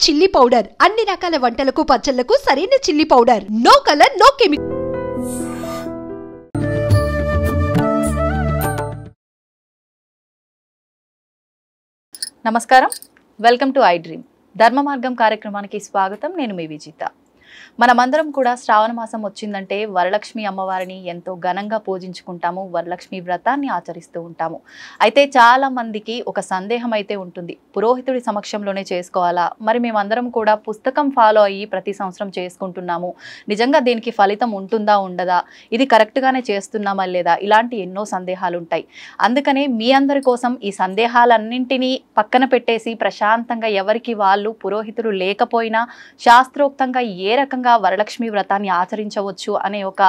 Chilli powder అన్ని రకాల వంటలకు పచ్చళ్లకు సరైన chilli powder. No colour no chemical. నమస్కారం, welcome to I dream. Dharma Margam కార్యక్రమానికి స్వాగతం. నేను మీ విజిత. మనమందరం కూడా శ్రావణ మాసం వచ్చిందంటే వరలక్ష్మి అమ్మవారిని ఎంతో ఘనంగా పూజించుకుంటాము, వరలక్ష్మి వ్రతాన్ని ఆచరిస్తూ ఉంటాము. అయితే చాలా మందికి ఒక సందేహం అయితే ఉంటుంది, పురోహితుడి సమక్షంలోనే చేసుకోవాలా, మరి మేమందరం కూడా పుస్తకం ఫాలో అయ్యి ప్రతి సంవత్సరం చేసుకుంటున్నాము, నిజంగా దీనికి ఫలితం ఉంటుందా ఉండదా, ఇది కరెక్ట్గానే చేస్తున్నామా లేదా, ఇలాంటి ఎన్నో సందేహాలు ఉంటాయి. అందుకనే మీ అందరి కోసం ఈ సందేహాలన్నింటినీ పక్కన పెట్టేసి ప్రశాంతంగా ఎవరికి వాళ్ళు పురోహితులు లేకపోయినా శాస్త్రోక్తంగా ఏ రకంగా వరలక్ష్మి వ్రతాన్ని ఆచరించవచ్చు అనే ఒక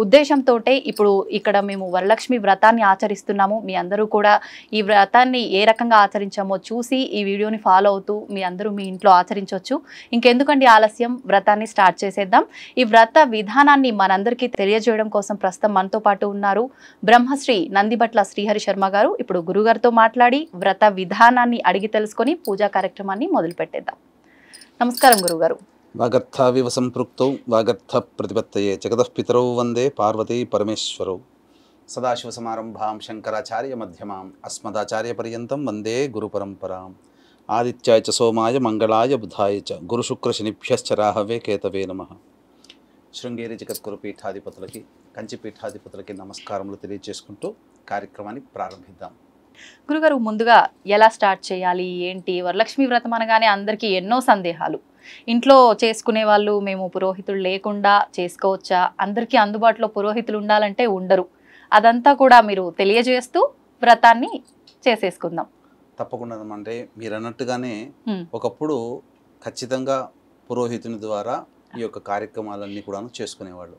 ఉద్దేశంతో ఇప్పుడు ఇక్కడ మేము వరలక్ష్మి వ్రతాన్ని ఆచరిస్తున్నాము. మీ అందరూ కూడా ఈ వ్రతాన్ని ఏ రకంగా ఆచరించామో చూసి ఈ వీడియోని ఫాలో అవుతూ మీ అందరూ మీ ఇంట్లో ఆచరించవచ్చు. ఇంకెందుకండి ఆలస్యం, వ్రతాన్ని స్టార్ట్ చేసేద్దాం. ఈ వ్రత విధానాన్ని మనందరికీ తెలియజేయడం కోసం ప్రస్తుతం మనతో పాటు ఉన్నారు బ్రహ్మశ్రీ నందిబట్ల శ్రీహరి శర్మ గారు. ఇప్పుడు గురుగారితో మాట్లాడి వ్రత విధానాన్ని అడిగి తెలుసుకొని పూజా కార్యక్రమాన్ని మొదలు పెట్టేద్దాం. నమస్కారం గురుగారు. వాగర్థావివ సంపృక్తౌ వాగర్థ ప్రతిపత్తయే జగతః పితరౌ వందే పార్వతీ పరమేశ్వరౌ. సదాశివసమారంభాం శంకరాచార్య మధ్యమాం అస్మదాచార్య పర్యంతం వందే గురు పరంపరాం. ఆదిత్యాయ చ సోమాయ మంగళాయ బుధాయ చ గురుశుక్రశనిభ్యశ్చ రాహవే కేతవే నమః. శృంగేరి జగద్గురు పీఠాధిపతులకి, కంచి పీఠాధిపతులకి నమస్కారములు తెలియజేసుకుంటూ కార్యక్రమాన్ని ప్రారంభిద్దాం. గురుగారు, ముందుగా ఎలా స్టార్ట్ చేయాలి ఏంటి? వరలక్ష్మి వ్రతం అనగానే అందరికీ ఎన్నో సందేహాలు. ఇంట్లో చేసుకునే వాళ్ళు మేము పురోహితులు లేకుండా చేసుకోవచ్చా, అందరికీ అందుబాటులో పురోహితులు ఉండాలంటే ఉండరు, అదంతా కూడా మీరు తెలియజేస్తూ వ్రతాన్ని చేసేసుకుందాం. తప్పకుండా. అంటే మీరు అన్నట్టుగానే ఒకప్పుడు ఖచ్చితంగా పురోహితుని ద్వారా ఈ యొక్క కార్యక్రమాలన్నీ కూడా చేసుకునేవాళ్ళు.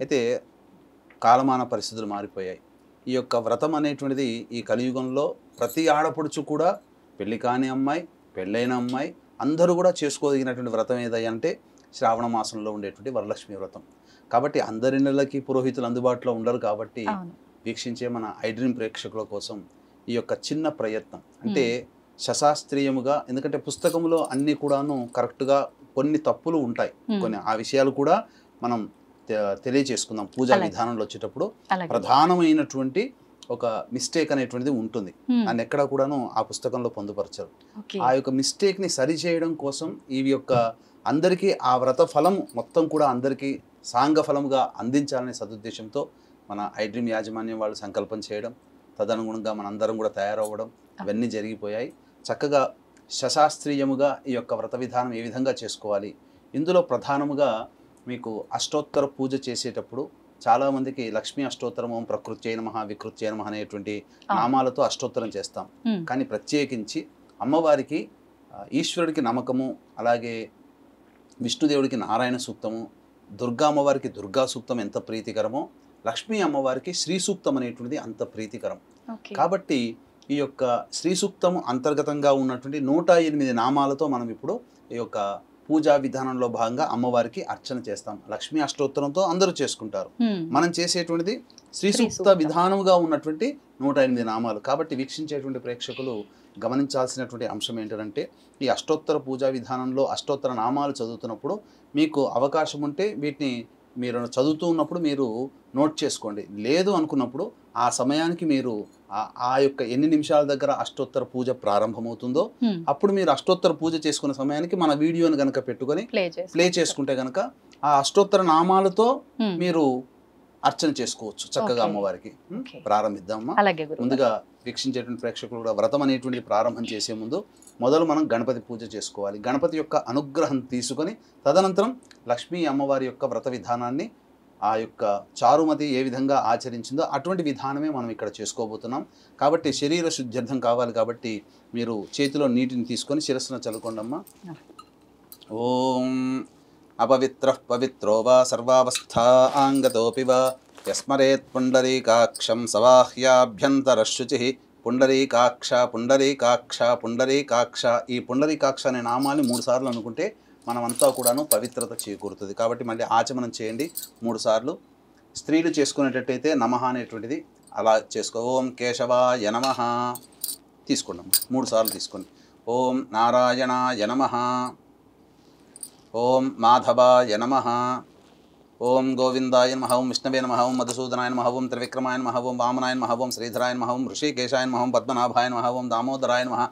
అయితే కాలమాన పరిస్థితులు మారిపోయాయి. ఈ యొక్క వ్రతం అనేటువంటిది ఈ కలియుగంలో ప్రతి ఆడపడుచు కూడా, పెళ్లి కాని అమ్మాయి, పెళ్ళైన అమ్మాయి అందరూ కూడా చేసుకోదగినటువంటి వ్రతం ఏదంటే శ్రావణ మాసంలో ఉండేటువంటి వరలక్ష్మి వ్రతం. కాబట్టి అందరిళ్ళకి పురోహితులు అందుబాటులో ఉండరు. కాబట్టి వీక్షించే మన ఐ డ్రీమ్ ప్రేక్షకుల కోసం ఈ యొక్క చిన్న ప్రయత్నం, అంటే శశాస్త్రీయముగా, ఎందుకంటే పుస్తకంలో అన్నీ కూడాను కరెక్ట్గా కొన్ని తప్పులు ఉంటాయి, కొన్ని ఆ విషయాలు కూడా మనం తెలియజేసుకుందాం. పూజా విధానంలో వచ్చేటప్పుడు ప్రధానమైనటువంటి ఒక మిస్టేక్ అనేటువంటిది ఉంటుంది, దాన్ని ఎక్కడ కూడాను ఆ పుస్తకంలో పొందుపరచరు. ఆ యొక్క మిస్టేక్ ని సరి చేయడం కోసం ఈ యొక్క అందరికీ ఆ వ్రత ఫలం మొత్తం కూడా అందరికీ సాంగ ఫలముగా అందించాలనే సదుద్దేశంతో మన ఐ డ్రీమ్ యాజమాన్యం వాళ్ళు సంకల్పం చేయడం, తదనుగుణంగా మనందరం కూడా తయారవ్వడం, ఇవన్నీ జరిగిపోయాయి. చక్కగా శశాస్త్రీయముగా ఈ యొక్క వ్రత విధానం ఏ విధంగా చేసుకోవాలి, ఇందులో ప్రధానముగా మీకు అష్టోత్తర పూజ చేసేటప్పుడు చాలామందికి లక్ష్మీ అష్టోత్తరం, ఓం ప్రకృత్యై నమః వికృత్యై నమః అనేటువంటి నామాలతో అష్టోత్తరం చేస్తాం. కానీ ప్రత్యేకించి అమ్మవారికి, ఈశ్వరుడికి నమ్మకము, అలాగే విష్ణుదేవుడికి నారాయణ సూక్తము, దుర్గా అమ్మవారికి దుర్గా సూక్తం ఎంత ప్రీతికరమో, లక్ష్మీ అమ్మవారికి శ్రీ సూక్తం అనేటువంటిది అంత ప్రీతికరం. కాబట్టి ఈ యొక్క శ్రీ సూక్తం అంతర్గతంగా ఉన్నటువంటి 108 నామాలతో మనం ఇప్పుడు ఈ యొక్క పూజా విధానంలో భాగంగా అమ్మవారికి అర్చన చేస్తాం. లక్ష్మీ అష్టోత్తరంతో అందరూ చేసుకుంటారు, మనం చేసేటువంటిది శ్రీ సూక్త విధానముగా ఉన్నటువంటి 108 నామాలు. కాబట్టి వీక్షించేటువంటి ప్రేక్షకులు గమనించాల్సినటువంటి అంశం ఏంటంటే, ఈ అష్టోత్తర పూజా విధానంలో అష్టోత్తర నామాలు చదువుతున్నప్పుడు మీకు అవకాశం ఉంటే వీటిని మీరు చదువుతూ ఉన్నప్పుడు మీరు నోట్ చేసుకోండి. లేదు అనుకున్నప్పుడు ఆ సమయానికి మీరు ఆ యొక్క ఎన్ని నిమిషాల దగ్గర అష్టోత్తర పూజ ప్రారంభమవుతుందో అప్పుడు మీరు అష్టోత్తర పూజ చేసుకునే సమయానికి మన వీడియోని కనుక పెట్టుకొని ప్లే చేసుకుంటే కనుక ఆ అష్టోత్తర నామాలతో మీరు అర్చన చేసుకోవచ్చు చక్కగా అమ్మవారికి. ప్రారంభిద్దామా? ముందుగా వీక్షించేటువంటి ప్రేక్షకులు కూడా వ్రతం అనేటువంటిది ప్రారంభం చేసే ముందు మొదలు మనం గణపతి పూజ చేసుకోవాలి. గణపతి యొక్క అనుగ్రహం తీసుకొని తదనంతరం లక్ష్మీ అమ్మవారి యొక్క వ్రత విధానాన్ని ఆ యొక్క చారుమతి ఏ విధంగా ఆచరించిందో అటువంటి విధానమే మనం ఇక్కడ చేసుకోబోతున్నాం. కాబట్టి శరీర శుద్ధ్యర్థం కావాలి. కాబట్టి మీరు చేతిలో నీటిని తీసుకొని శిరస్సును చల్లుకోండమ్మా. ఓం అపవిత్ర పవిత్రో వా సర్వావస్థా ఆంగతోపి వా యస్మరేత్ పుండరీకాక్షం సవాహ్యాభ్యంతరశుచి. పుండరీకాక్ష పుండరీకాక్ష పుండరీకాక్ష. ఈ పుండరీకాక్ష అనే నామాన్ని 3 సార్లు అనుకుంటే మనమంతా కూడాను పవిత్రత చేకూరుతుంది. కాబట్టి మళ్ళీ ఆచమనం చేయండి 3 సార్లు. స్త్రీలు చేసుకునేటట్టయితే నమః అనేటువంటిది అలా చేసుకో. ఓం కేశవాయ నమః తీసుకున్నాం 3 సార్లు తీసుకోండి. ఓం నారాయణాయ నమః. ఓం మాధవాయ నమః. ఓం గోవిందాయ నమః. ఓం విష్ణవే నమః. ఓం మధుసూదనాయ నమః. ఓం త్రివిక్రమాయ నమః. ఓం వామనాయ నమః. ఓం శ్రీధరాయ నమః. ఓం ఋషికేశాయ నమః. ఓం పద్మనాభాయ నమః. ఓం దామోదరాయ నమః.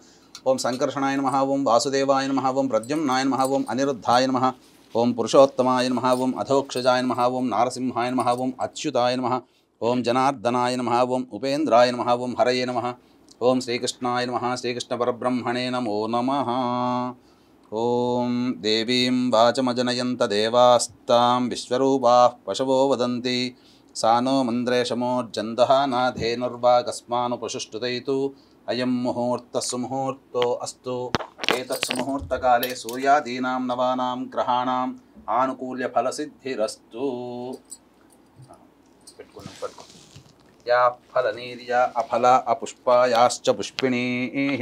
ఓం సంకర్షణాయ నమః. ఓం వాసుదేవాయ నమః. ఓం ప్రద్యుమ్నాయ నమః. ఓం అనిరుద్ధాయ నమః. ఓం పురుషోత్తమాయ నమః. ఓం అధోక్షజాయ నమః. ఓం నారసింహాయ నమః. ఓం అచ్యుతాయ నమః. ఓం జనార్దనాయ నమః. ఓం ఉపేంద్రాయ నమః. ఓం హరయే నమః. ఓం శ్రీకృష్ణాయ నమః. శ్రీకృష్ణ పరబ్రహ్మణే నమో నమః. ఓం దేవీం వాచమజనయంత దేవాస్తాం విశ్వరూపాః పశవో వదంతి సానో మంద్రేషమోర్జందః నాధేనుర్వాగస్మాను పశుష్టుతైతు అయం ముహూర్తః సుముహూర్తో అస్తు. ఏతత్ సుముహూర్తకాలే సూర్యాదీనాం నవానాం గ్రహాణాం ఆనుకూల్య ఫలసిద్ధిరస్తు. పెట్టుకున్నాం. యా ఫలనీర్యా అఫల అపుష్పాయాశ్చ పుష్పిణీః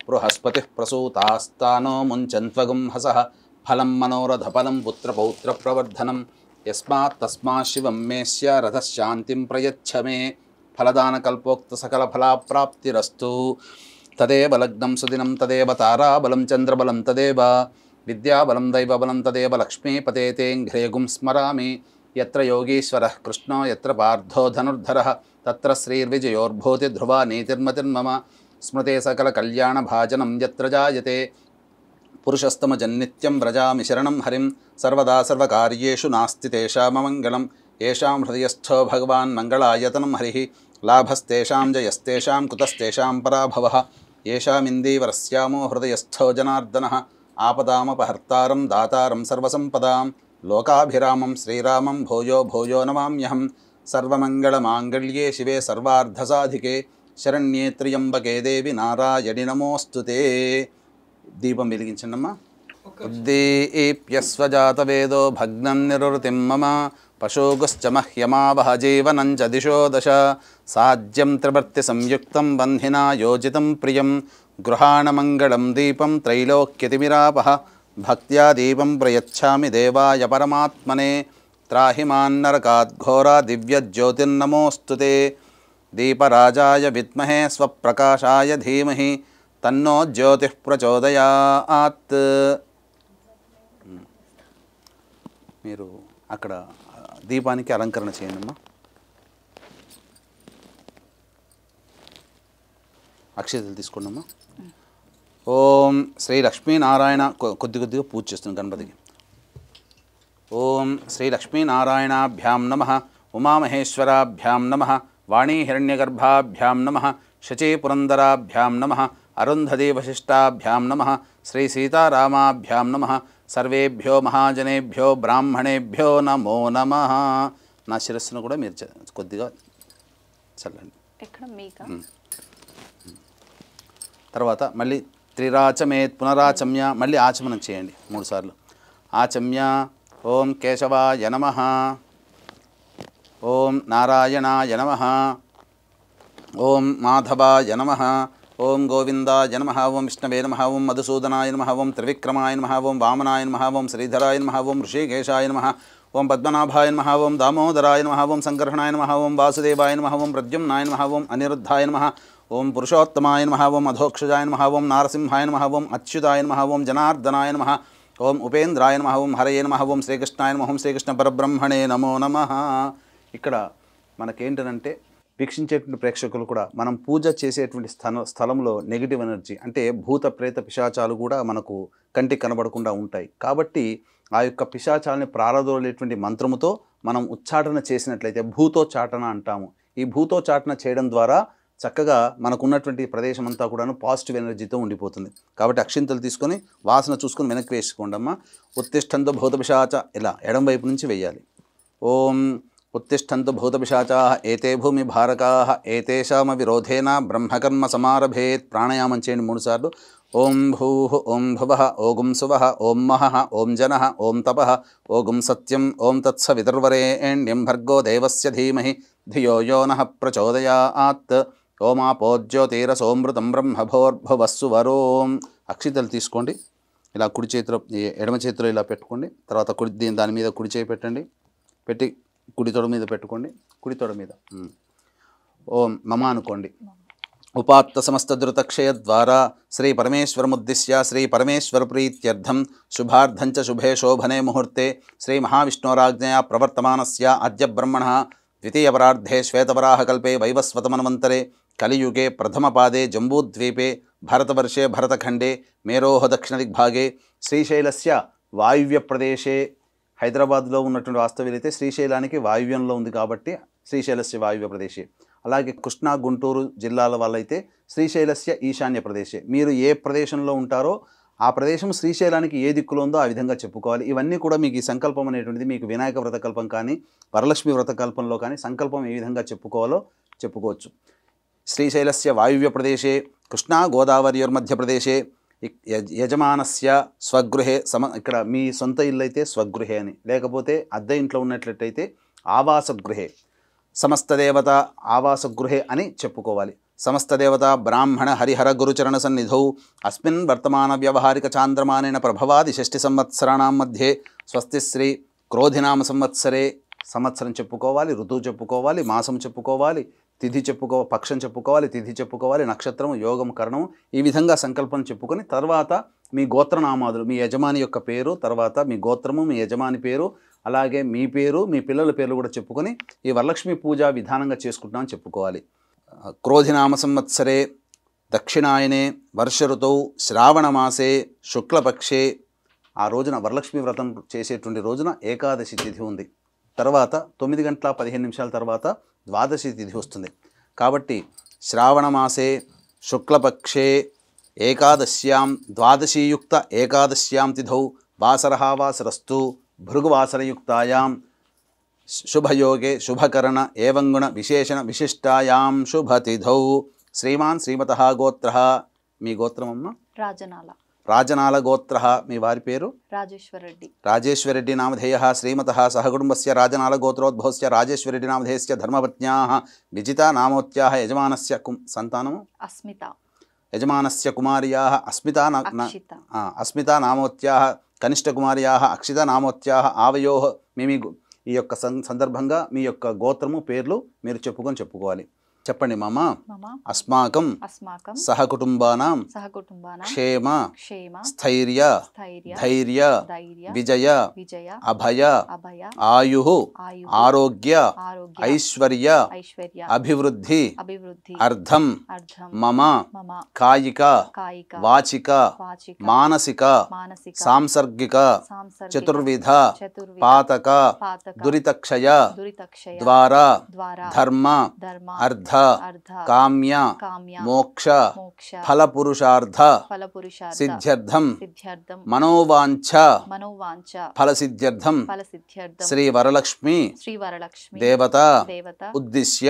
బృహస్పతిః ప్రసూతాస్తానో ముంచన్త్వగం హసః ఫలం మనోరథఫలం పుత్రపౌత్రప్రవర్ధనం యస్మాత్ తస్మాత్ శివం మేస్య రథశాంతిం ప్రయచ్ఛ మే. ఫలదానకల్పోక్త సకల ఫలాప్రాప్తిరస్తు. తదేవ లగ్నం సుదినం తదేవ తారాబలం చంద్రబలం తదేవ విద్యాబలం దైవబలం తదేవ లక్ష్మీపతే తేంఘ్రేగుం స్మరామి. యత్ర యోగీశ్వరః కృష్ణో యత్ర పార్థో ధనుర్ధరః తత్ర శ్రీర్విజయోర్భూతి ధ్రువా నీతిర్మతిర్మమ. స్మృతే సకల కళ్యాణ భాజనం యత్ర జాయతే పురుషస్తమజన్నిత్యం వ్రజామి శరణం హరిం. సర్వదా సర్వకార్యేషు నాస్తి తేషామమంగళం. ఏషాం హృదయస్థో భగవాన్ మంగళాయతనం హరిః. లాభస్తేషాం జయస్తేషాం కుతస్తేషాం పరాభవః. ఏషామిందీవరస్యామో హృదయస్థో జనార్దనః. ఆపదామపహర్తారం దాతారం సర్వసంపదాం. లోకాభిరామం శ్రీరామం భూయో భూయో నమామ్యహం. సర్వమంగళమాంగళ్యే శివే సర్వార్ధసాధికే శరణ్యే త్ర్యంబకే దేవి నారాయణి నమోస్తుతే. దీపం వెలిగించండమ్మా. ఉద్దీప్యస్వజాతవేదో భగ్నం నిరుతిం మమ పశోగుశ్చ మహ్యమావహ జీవనం చ దిశో దశ. సాధ్యం త్రివర్తి సంయుక్తం బంధినా యోజితం ప్రియం. గృహాణమంగళం దీపం త్రైలోక్యతిమిరాపహ. భక్త్యా దీపం ప్రయచ్ఛామి దేవాయ పరమాత్మనే. త్రాహి మాన్నరకాద్ఘోరా దివ్యజ్యోతిర్నమోస్తుతే. దీపరాజాయ విద్మహే స్వప్రకాశాయ ధీమహి తన్నో జ్యోతిః ప్రచోదయాత్. మీరు అక్కడ దీపానికి అలంకరణ చేయండి అమ్మా. అక్షతలు తీసుకోండి అమ్మా. ఓం శ్రీ లక్ష్మీనారాయణ కొద్దిగా పూజ చేస్తున్నాం గణపతికి. ఓం శ్రీ లక్ష్మీనారాయణాభ్యాం నమః. ఉమామహేశ్వరాభ్యాం నమః. వాణీహిరణ్యగర్భాభ్యాం నమః. శచీపురందరాభ్యాం నమః. అరుంధతీ వశిష్టాభ్యాం నమః. శ్రీ సీతారామాభ్యాం నమః. సర్వేభ్యో మహాజనేభ్యో బ్రాహ్మణేభ్యో నమో నమః. నా శిరస్సును కూడా మీరు కొద్దిగా చల్లండి. తర్వాత మళ్ళీ త్రిరాచమేత్ పునరాచమ్య. మళ్ళీ ఆచమనం చేయండి 3 సార్లు. ఆచమ్య. ఓం కేశవాయ నమః. ఓం నారాయణాయ నమః. ఓం మాధవాయ నమః. ఓం గోవిందాయ నమః. ఓం విష్ణవే నమః. ఓం మధుసూదనాయ నమః. ఓం త్రివిక్రమాయ నమః. ఓం వామనాయ నమః. ఓం శ్రీధరాయ నమః. ఓం ఋషికేశాయ నమః. ఓం పద్మనాభాయ నమః. ఓం దామోదరాయ నమః. ఓం సంకర్షణాయ నమః. ఓం వాసుదేవాయ నమః. ఓం ప్రద్యుమ్నాయ నమః. ఓం అనిరుద్ధాయ నమః. ఓం పురుషోత్తమాయ నమః. ఓం అధోక్షజాయ నమః. ఓం నారసింహాయ నమః. ఓం అచ్యుతాయ నమః. ఓం జనార్దనాయ నమః. ఓం ఉపేంద్రాయ నమః. ఓం హరయే నమః. ఓం శ్రీకృష్ణాయ నమః. ఓం శ్రీకృష్ణ పరబ్రహ్మణే నమో నమః. ఇక్కడ మనకేంటంటే వీక్షించేటువంటి ప్రేక్షకులు కూడా మనం పూజ చేసేటువంటి స్థలంలో నెగిటివ్ ఎనర్జీ అంటే భూత ప్రేత పిశాచాలు కూడా మనకు కంటికి కనబడకుండా ఉంటాయి. కాబట్టి ఆ యొక్క పిశాచాలని ప్రారదోలేటువంటి మంత్రముతో మనం ఉచ్చాటన చేసినట్లయితే భూతోచ్చాటన అంటాము. ఈ భూతోచ్చాటన చేయడం ద్వారా చక్కగా మనకున్నటువంటి ప్రదేశం అంతా కూడాను పాజిటివ్ ఎనర్జీతో ఉండిపోతుంది. కాబట్టి అక్షింతలు తీసుకొని వాసన చూసుకొని వెనక్కి వేసుకోండి అమ్మ. ఉత్తిష్టంతో భూత పిశాచ ఇలా ఎడం వైపు నుంచి వేయాలి. ఓం ఉత్తిష్టంతు భూతపిశాచాః ఏతే భూమి భారకాః ఏతేషామ విరోధేన బ్రహ్మకర్మ సమారభేత్. ప్రాణాయామం చేయండి 3 సార్లు. ఓం భూః ఓం భువః ఓం సువః ఓం మహః ఓం జనః ఓం తపః ఓం సత్యం ఓం తత్సవితుర్వరేణ్యం భర్గో దేవస్య ధీమహి ధియో యో నః ప్రచోదయాత్. ఓమాపోజ్యోతిరసోమృతం బ్రహ్మభోర్భువస్సు వరోం. అక్షితలు తీసుకోండి. ఇలా కుడి చేతిలో ఎడమ చేతిలో ఇలా పెట్టుకోండి. తర్వాత దాని మీద కుడి చేయి పెట్టండి. పెట్టి కుడి తొడ మీద పెట్టుకోండి. కుడి తొడ మీద ఓం మమ అనుకోండి. ఉపాత్త సమస్త ధృతక్షయ ద్వారా శ్రీ పరమేశ్వరముద్దిశ్య శ్రీ పరమేశ్వర ప్రీత్యర్థం శుభార్థంచ శుభే శోభనే ముహూర్తే శ్రీ మహావిష్ణోరాజ్ఞయా ప్రవర్తమానస్య అద్య బ్రహ్మణః ద్వితీయపరార్ధే శ్వేతవరాహకల్పే వైవస్వతమన్వంతరే కలియుగే ప్రథమపాదే జంబూద్వీపే భరతవర్షే భరతఖండే మేరోహ దక్షిణదిగ్భాగే శ్రీశైలస్య వాయువ్య ప్రదేశే హైదరాబాద్లో ఉన్నటువంటి వాస్తవ్యులైతే శ్రీశైలానికి వాయువ్యంలో ఉంది కాబట్టి శ్రీశైలస్య వాయువ్య ప్రదేశే. అలాగే కృష్ణా గుంటూరు జిల్లాల వాళ్ళైతే శ్రీశైలస్య ఈశాన్య ప్రదేశే. మీరు ఏ ప్రదేశంలో ఉంటారో ఆ ప్రదేశం శ్రీశైలానికి ఏ దిక్కులో ఉందో ఆ విధంగా చెప్పుకోవాలి. ఇవన్నీ కూడా మీకు ఈ సంకల్పం అనేటువంటిది మీకు వినాయక వ్రతకల్పం కానీ వరలక్ష్మి వ్రతకల్పంలో కానీ సంకల్పం ఏ విధంగా చెప్పుకోవాలో చెప్పుకోవచ్చు. శ్రీశైలస్య వాయువ్య ప్రదేశే కృష్ణా గోదావరియోర్మధ్యప్రదేశే యజమానస్య స్వగృహే ఇక్కడ మీ సొంత ఇల్లు అయితే స్వగృహే అని, లేకపోతే అద్దె ఇంట్లో ఉన్నట్లయితే ఆవాసగృహే, సమస్తదేవత ఆవాసగృహే అని చెప్పుకోవాలి. సమస్తదేవత బ్రాహ్మణ హరిహర గురుచరణ సన్నిధౌ అస్మిన్ వర్తమాన వ్యవహారిక చాంద్రమానేన ప్రభవాది షష్ఠి సంవత్సరాణం మధ్యే స్వస్తి శ్రీ క్రోధినామ సంవత్సరే, సంవత్సరం చెప్పుకోవాలి, ఋతువు చెప్పుకోవాలి, మాసం చెప్పుకోవాలి, తిథి పక్షం చెప్పుకోవాలి, తిథి చెప్పుకోవాలి, నక్షత్రము, యోగం, కరణం, ఈ విధంగా సంకల్పం చెప్పుకొని తర్వాత మీ గోత్రనామాదులు, మీ యజమాని యొక్క పేరు, తర్వాత మీ గోత్రము, మీ యజమాని పేరు, అలాగే మీ పేరు, మీ పిల్లల పేర్లు కూడా చెప్పుకొని ఈ వరలక్ష్మి పూజ విధానంగా చేసుకుంటున్నామని చెప్పుకోవాలి. క్రోధినామ సంవత్సరే దక్షిణాయనే వర్ష ఋతువు శ్రావణమాసే శుక్లపక్షే, ఆ రోజున వరలక్ష్మి వ్రతం చేసేటువంటి రోజున ఏకాదశి తిథి ఉంది. తర్వాత 9:15 తర్వాత ద్వాదశి తిథి వస్తుంది. కాబట్టి శ్రావణమాసే శుక్లపక్షే ఏకాదశ్యాం ద్వాదశీయుక్త ఏకాదశ్యాం తిథౌ వాసరః వాసరస్తు భృగువాసరయుక్తాయాం శుభయోగే శుభకరణ ఏవంగుణ విశేషణ విశిష్టాయాం శుభతిథౌ. శ్రీమాన్ శ్రీమతః గోత్రః, మీ గోత్రమమ్మ? రాజనాల. రాజనాల గోత్రః, మీ వారి పేరు? రాజేశ్వరరెడ్డి. రాజేశ్వరరెడ్డి నామధేయः శ్రీమతः సహకుటుంబస్య రాజనాల గోత్రోద్భవస్య రాజేశ్వరరెడ్డి నామధేయస్య ధర్మపత్న్యాः విజితా నామోత్యాः యజమానస్య సంతానము అస్మిత, యజమానస్య కుమార్యాः అస్మితా నామోత్యాः కనిష్ట కుమార్యాः అక్షిత నామోత్యాः ఆవయోః. ఈ యొక్క సందర్భంగా మీ యొక్క గోత్రము పేర్లు మీరు చెప్పుకోవాలి. చెప్పండి మామ. అస్మాకం సహకుటుంబానాం క్షేమ స్థైర్య ధైర్య విజయ అభయ ఆయుః ఆరోగ్య ఐశ్వర్య అభివృద్ధి అర్థం మమ కాయిక వాచిక మానసిక సాంసర్గిక చతుర్విధ పాతక దురితక్షయ ద్వారా ధర్మ అర్థ కామ్య మోక్ష ఫలపురుషార్థ సిద్ధ్యర్థం మనోవాంఛ ఫలసిద్ధ్యర్థం శ్రీ వరలక్ష్మి దేవత ఉద్దిశ్య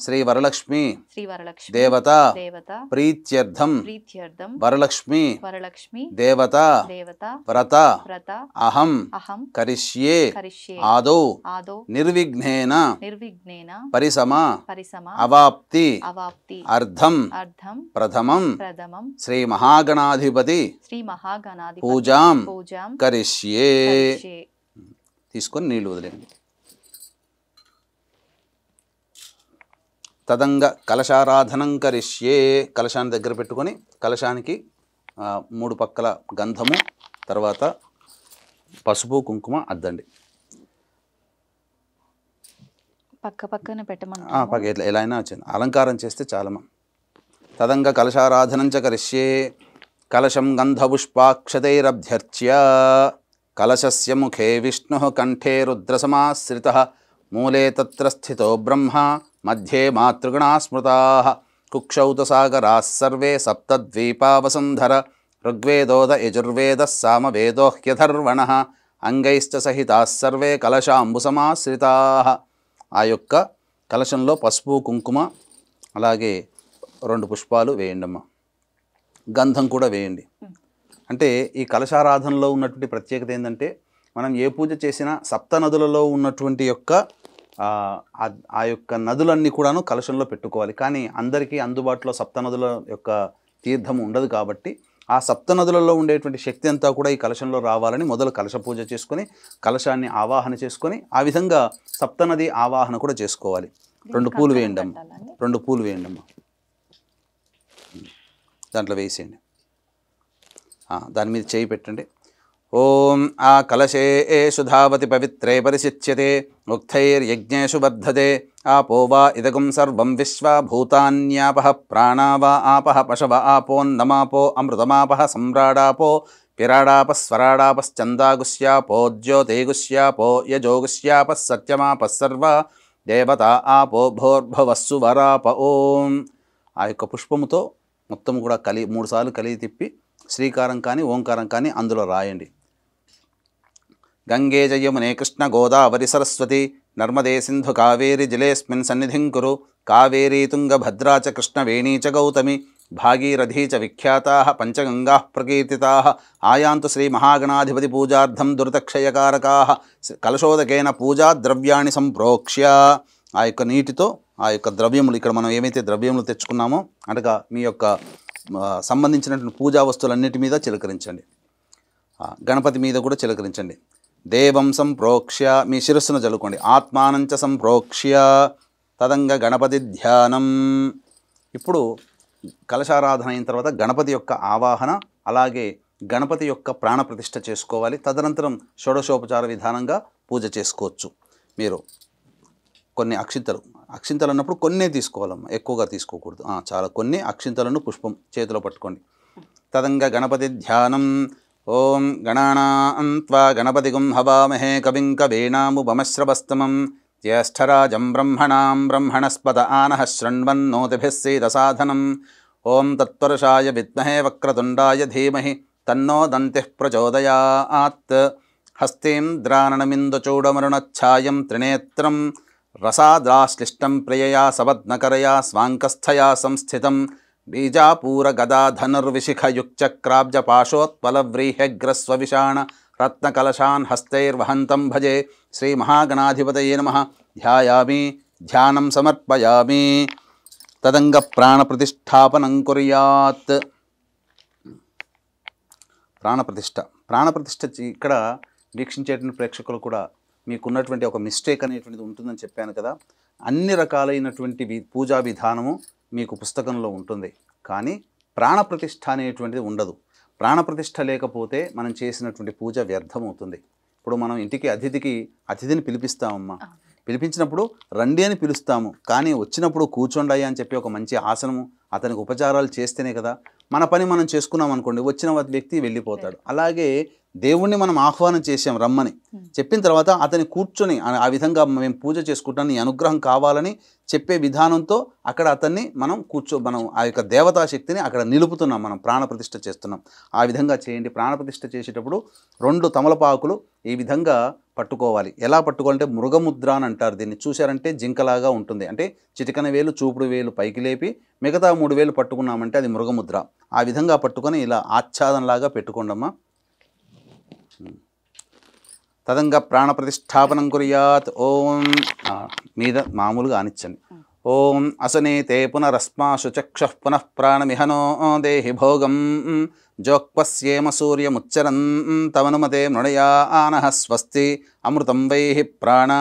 శ్రీ వరలక్ష్మి దేవత ప్రీత్యర్థం వరలక్ష్మి దేవత వ్రత అహం కరిష్యే ఆదౌ నిర్విఘ్నేన పరిసమ అవాప్తి అర్థం ప్రథమం శ్రీ మహాగణాధిపతి పూజాం కరిష్యే. తీసుకొని నీళ్లు వదిలేండి. తదంగ కలశారాధనం కరిష్యే, కలశాన్ని దగ్గర పెట్టుకొని కలశానికి 3 పక్కల గంధము, తర్వాత పసుపు కుంకుమ అద్దండి. పక్కనే పెట్టమని పక్క ఎలా అయినా వచ్చింది, అలంకారం చేస్తే చాలమ్మా. తదంగ కలశారాధనంచ కరిష్యే కలశం గంధపుష్పాక్షతైరభ్యర్చ్య కలశస్య ముఖే విష్ణుః కంఠే రుద్రసమాశ్రితః మూలే తత్ర స్థితో బ్రహ్మ మధ్యే మాతృగణా స్మృతాః కుక్షౌ సాగరాः సర్వే సప్తద్వీపా వసుంధర ఋగ్వేదోద యజుర్వేదः సామవేదోహ్యధర్వణः అంగైశ్చ సహితాः సర్వే కలశాంబుసమాశ్రితాః. ఆ యొక్క కలశంలో పసుపు కుంకుమ అలాగే 2 పుష్పాలు వేయండి అమ్మ. గంధం కూడా వేయండి. అంటే ఈ కలశారాధనలో ఉన్నటువంటి ప్రత్యేకత ఏంటంటే మనం ఏ పూజ చేసినా సప్త నదులలో ఉన్నటువంటి యొక్క ఆ యొక్క నదులన్నీ కూడాను కలశంలో పెట్టుకోవాలి. కానీ అందరికీ అందుబాటులో సప్త నదుల యొక్క తీర్థం ఉండదు కాబట్టి ఆ సప్త నదులలో ఉండేటువంటి శక్తి అంతా కూడా ఈ కలశంలో రావాలని మొదలు కలశ పూజ చేసుకొని కలశాన్ని ఆవాహన చేసుకొని ఆ విధంగా సప్తనది ఆవాహన కూడా చేసుకోవాలి. 2 పూలు వేయండి అమ్మ. 2 పూలు వేయండి అమ్మ. దాంట్లో వేసేయండి. దాని మీద చేయి పెట్టండి. ఓం ఆ కలశే సుధావతి పవిత్రే పరిశిచ్యతే ఉక్తైర్యజ్ఞేషు వర్ధతే ఆపో వా ఇదగం సర్వం విశ్వా భూతాన్యాపః ప్రాణా వా ఆపః పశవ ఆపోన్నమాపో అమృతమాపః సమ్రాడాపో విరాడాపः స్వరాడాపశ్చందాగుష్యాపో జ్యోతిగుష్యాపో యజోగుష్యాపः సత్యమాపः సర్వా దేవత ఆపో భోర్భవస్సు వరాప. ఓం ఆ యొక్క పుష్పముతో మొత్తం కూడా 3 సార్లు కలిగి తిప్పి శ్రీకారం కానీ ఓంకారం కానీ అందులో రాయండి. గంగే జయమునే కృష్ణ గోదావరి సరస్వతి నర్మదే సింధు కావేరి జలేస్మిన్ సన్నిధిం కురు కావేరీ తుంగభద్రా చ కృష్ణవేణీ చ గౌతమి భాగీరథీ చ విఖ్యాతాః పంచగంగాః ప్రకీర్తితాః ఆయాంతు శ్రీ మహాగణాధిపతి పూజార్థం దురితక్షయకారకాః కలశోదకేన పూజా ద్రవ్యాన్ని సంప్రోక్ష్య. ఆ యొక్క నీటితో ఆ యొక్క ద్రవ్యములు, ఇక్కడ మనం ఏమైతే ద్రవ్యములు తెచ్చుకున్నామో అనగా మీ యొక్క సంబంధించినటువంటి పూజా వస్తువులన్నిటి మీద చిలకరించండి. గణపతి మీద కూడా చిలకరించండి. దేవం సంప్రోక్ష్య మీ శిరస్సును చల్లుకోండి. ఆత్మానంచ సంప్రోక్ష్య తదంగ గణపతి ధ్యానం. ఇప్పుడు కలశారాధన అయిన తర్వాత గణపతి యొక్క ఆవాహన, అలాగే గణపతి యొక్క ప్రాణప్రతిష్ఠ చేసుకోవాలి. తదనంతరం షోడశోపచార విధానంగా పూజ చేసుకోవచ్చు. మీరు కొన్ని అక్షింతలు అన్నప్పుడు కొన్నే తీసుకోవాలమ్మా, ఎక్కువగా తీసుకోకూడదు. చాలా కొన్ని అక్షింతలను పుష్పం చేతిలో పట్టుకోండి. తదంగ గణపతి ధ్యానం. ఓం గణానాం త్వా గణపతిగుం హవామహే కవిం కవీనాముపమశ్రవస్తమం జ్యేష్ఠరాజం బ్రహ్మణాం బ్రహ్మణస్పద ఆనః శృణ్వన్నోతిభిः సీదసాధనం. ఓం తత్పురుషాయ విద్మహే వక్రతుండాయ ధీమహి తన్నో దంతిః ప్రచోదయాత్. హస్తేంద్రాననమిందుచూడమరుణఛాయం త్రినేత్రం రసాద్రాశ్లిష్టం ప్రియయా సవద్నకరయా స్వాంకస్థయా సంస్థితం బీజాపూరగదాధనుర్విశిఖయుక్చక్రాబ్జపాశోత్పలవ్రీహ్యగ్రస్వవిషాణ రత్నకలశాన్ హస్తైర్వహంతం భజే శ్రీమహాగణాధిపతయే నమః. ధ్యాయామి ధ్యానం సమర్పయామి. తదంగ ప్రాణప్రతిష్ఠాపనం కుర్యాత్. ప్రాణప్రతిష్ఠ ఇక్కడ వీక్షించేటువంటి ప్రేక్షకులు కూడా మీకున్నటువంటి ఒక మిస్టేక్ అనేటువంటిది ఉంటుందని చెప్పాను కదా. అన్ని రకాలైనటువంటి పూజా విధానము మీకు పుస్తకంలో ఉంటుంది, కానీ ప్రాణప్రతిష్ఠ అనేటువంటిది ఉండదు. ప్రాణప్రతిష్ఠ లేకపోతే మనం చేసినటువంటి పూజ వ్యర్థమవుతుంది. ఇప్పుడు మనం ఇంటికి అతిథిని పిలిపిస్తామమ్మా. పిలిపించినప్పుడు రండి అని పిలుస్తాము, కానీ వచ్చినప్పుడు కూర్చోండి అని చెప్పి ఒక మంచి ఆసనము అతనికి ఉపచారాలు చేస్తేనే కదా. మన పని మనం చేసుకున్నాం అనుకోండి, వచ్చిన వ్యక్తి వెళ్ళిపోతాడు. అలాగే దేవుణ్ణి మనం ఆహ్వానం చేసాం రమ్మని చెప్పిన తర్వాత అతని కూర్చొని ఆ విధంగా మేము పూజ చేసుకుంటాం, నీ అనుగ్రహం కావాలని చెప్పే విధానంతో అక్కడ అతన్ని మనం మనం ఆ యొక్క దేవతా శక్తిని అక్కడ నిలుపుతున్నాం, మనం ప్రాణప్రతిష్ఠ చేస్తున్నాం. ఆ విధంగా చేయండి. ప్రాణప్రతిష్ఠ చేసేటప్పుడు 2 తమలపాకులు ఈ విధంగా పట్టుకోవాలి. ఎలా పట్టుకోవాలంటే మృగముద్ర అని అంటారు దీన్ని. చూశారంటే జింకలాగా ఉంటుంది. అంటే చిటికన వేలు చూపుడు వేలు పైకి లేపి మిగతా 3 వేలు పట్టుకున్నామంటే అది మృగముద్ర. ఆ విధంగా పట్టుకొని ఇలా ఆచ్ఛాదనలాగా పెట్టుకోండమ్మా. తదంగ ప్రాణప్రతిష్ఠాపనం కుర్యాత్. ఓం మీద మామూలుగా ఆనిచ్చండి. ఓం అసనేతే పునరస్మాసు చక్షుః పునః ప్రాణమిహనో దేహి భోగం జోక్పస్యేమ సూర్యముచ్చరన్ తమనుమతే మృణయా ఆనః స్వస్తి అమృతం వైహి ప్రాణ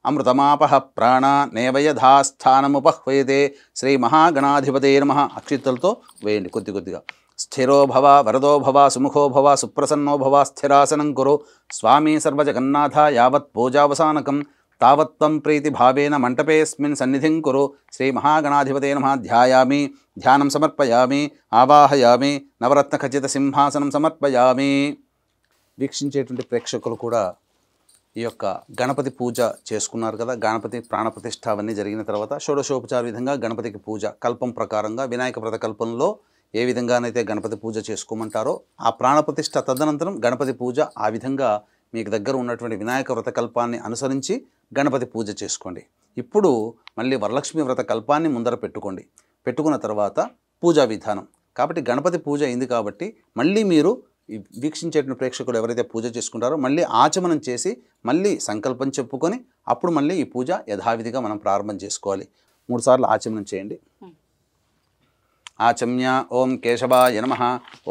అమృతమాపః ప్రాణ నేవయథాస్థానముపహ్వయతే శ్రీ మహాగణాధిపతే నమః. అక్షింతలతో వేయండి కొద్దిగా. స్థిరో భవ వరదో భవ సుముఖో భవ సుప్రసన్నో భవ స్థిరాసనం కురు స్వామి సర్వజగన్నాథ యావత్ పూజావసానకం తావత్వం ప్రీతి భావేన మంటపేస్మిన్ సన్నిధిం కురు శ్రీ మహాగణాధిపతే నమః. ధ్యాయామి ధ్యానం సమర్పయామి ఆవాహయామి నవరత్న ఖచ్చిత సింహాసనం సమర్పయామి. వీక్షించేటువంటి ప్రేక్షకులు కూడా ఈ యొక్క గణపతి పూజ చేసుకున్నారు కదా. గణపతి ప్రాణప్రతిష్ఠ అవన్నీ జరిగిన తర్వాత షోడశోపచార విధంగా గణపతికి పూజ కల్పం ప్రకారంగా వినాయక వ్రత కల్పంలో ఏ విధంగానైతే గణపతి పూజ చేసుకోమంటారో ఆ ప్రాణప్రతిష్ఠ తదనంతరం గణపతి పూజ ఆ విధంగా మీకు దగ్గర ఉన్నటువంటి వినాయక వ్రత కల్పాన్ని అనుసరించి గణపతి పూజ చేసుకోండి. ఇప్పుడు మళ్ళీ వరలక్ష్మి వ్రత కల్పాన్ని ముందర పెట్టుకున్న తర్వాత పూజా విధానం. కాబట్టి గణపతి పూజ అయింది కాబట్టి మళ్ళీ మీరు వీక్షించేటువంటి ప్రేక్షకులు ఎవరైతే పూజ చేసుకుంటారో మళ్ళీ ఆచమనం చేసి మళ్ళీ సంకల్పం చెప్పుకొని అప్పుడు మళ్ళీ ఈ పూజ యథావిధిగా మనం ప్రారంభం చేసుకోవాలి. 3 సార్లు ఆచమనం చేయండి. ఆచమ్య ఓం కేశవాయ నమః,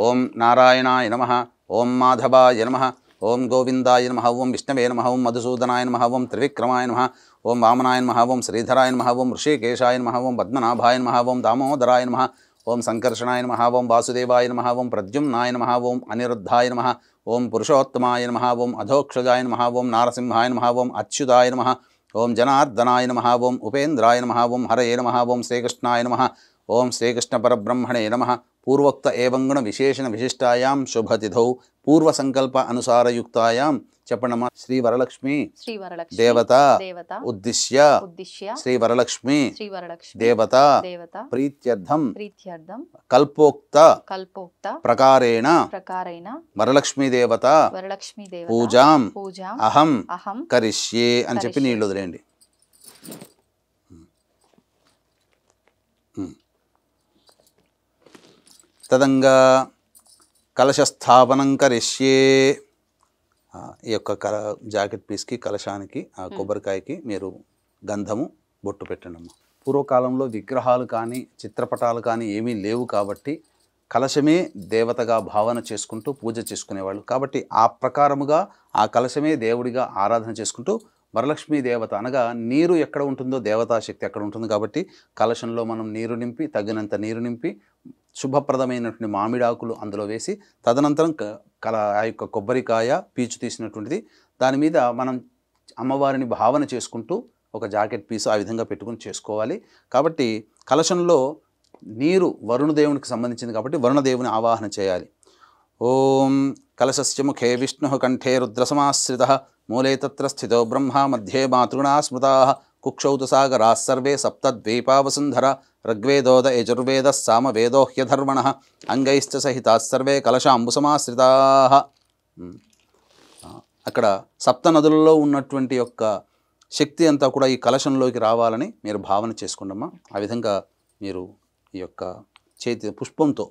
ఓం నారాయణాయ నమః, ఓం మాధవాయ నమః, ఓం గోవిందాయ నమః, ఓం విష్ణవే నమః, ఓం మధుసూదనాయ నమః, ఓం త్రివిక్రమాయ నమః, ఓం వామనాయ నమః, ఓం శ్రీధరాయ నమః, ఓం ఋషికేశాయ నమః, ఓం పద్మనాభాయ నమః, ఓం దామోదరాయ నమః, ఓం సంకర్షణాయ నమః ఓం వాసుదేవాయ నమః ఓం ప్రద్యుమ్నాయ నమః ఓం అనిరుద్ధాయ నమః ఓం పురుషోత్తమాయ నమః ఓం అధోక్షజాయ నమః ఓం నారసింహాయ నమః ఓం అచ్యుతాయ నమః ఓం జనార్దనాయ నమః ఓం ఉపేంద్రాయ నమః ఓం హరయే నమః ఓం శ్రీకృష్ణాయ నమః ఓం శ్రీకృష్ణ పరబ్రహ్మణే నమః పూర్వోక్త ఏవం గుణ విశేషణ విశిష్టాయాం శుభతిథౌ పూర్వ సంకల్ప అనుసారయుక్తాయాం చెప్పండమ్మా. శ్రీ వరలక్ష్మి దేవత ఉద్దిశ్య శ్రీ వరలక్ష్మి దేవత ప్రీత్యర్థం కల్పోక్త ప్రకారేణ వరలక్ష్మీ దేవత పూజాం అహం కరిష్యే అని చెప్పి నీళ్ళు వదిలేయండి. తదంగా కలశస్థాపనం కరిష్యే. ఈ యొక్క జాకెట్ పీస్కి కలశానికి ఆ కొబ్బరికాయకి మీరు గంధము బొట్టు పెట్టండి. పూర్వకాలంలో విగ్రహాలు కానీ చిత్రపటాలు కానీ ఏమీ లేవు కాబట్టి కలశమే దేవతగా భావన చేసుకుంటూ పూజ చేసుకునేవాళ్ళు. కాబట్టి ఆ ప్రకారముగా ఆ కలశమే దేవుడిగా ఆరాధన చేసుకుంటూ వరలక్ష్మీ దేవత అనగా నీరు ఎక్కడ ఉంటుందో దేవతాశక్తి అక్కడ ఉంటుంది. కాబట్టి కలశంలో మనం నీరు నింపి తగినంత నీరు నింపి శుభప్రదమైనటువంటి మామిడాకులు అందులో వేసి తదనంతరం ఆ యొక్క కొబ్బరికాయ పీచు తీసినటువంటిది దాని మీద మనం అమ్మవారిని భావన చేసుకుంటూ ఒక జాకెట్ పీసు ఆ విధంగా పెట్టుకుని చేసుకోవాలి. కాబట్టి కలశంలో నీరు వరుణదేవునికి సంబంధించింది కాబట్టి వరుణదేవుని ఆవాహన చేయాలి. ఓం కలశస్య ముఖే విష్ణు కంఠే రుద్రసమాశ్రిత మూలే తత్ర స్థితో బ్రహ్మ మధ్యే మాతృగుణా స్మృతా కుక్షౌతు సాగరా సర్వే సప్తద్వీపావసుంధర ఋగ్వేదోద యజుర్వేద సామవేదో హ్యధర్మణ అంగైశ్చ సహితా సర్వే కలశాంబుసమాశ్రితా. అక్కడ సప్త నదులలో ఉన్నటువంటి యొక్క శక్తి అంతా కూడా ఈ కలశంలోకి రావాలని మీరు భావన చేసుకోండమ్మా. ఆ విధంగా మీరు ఈ యొక్క చేతి పుష్పంతో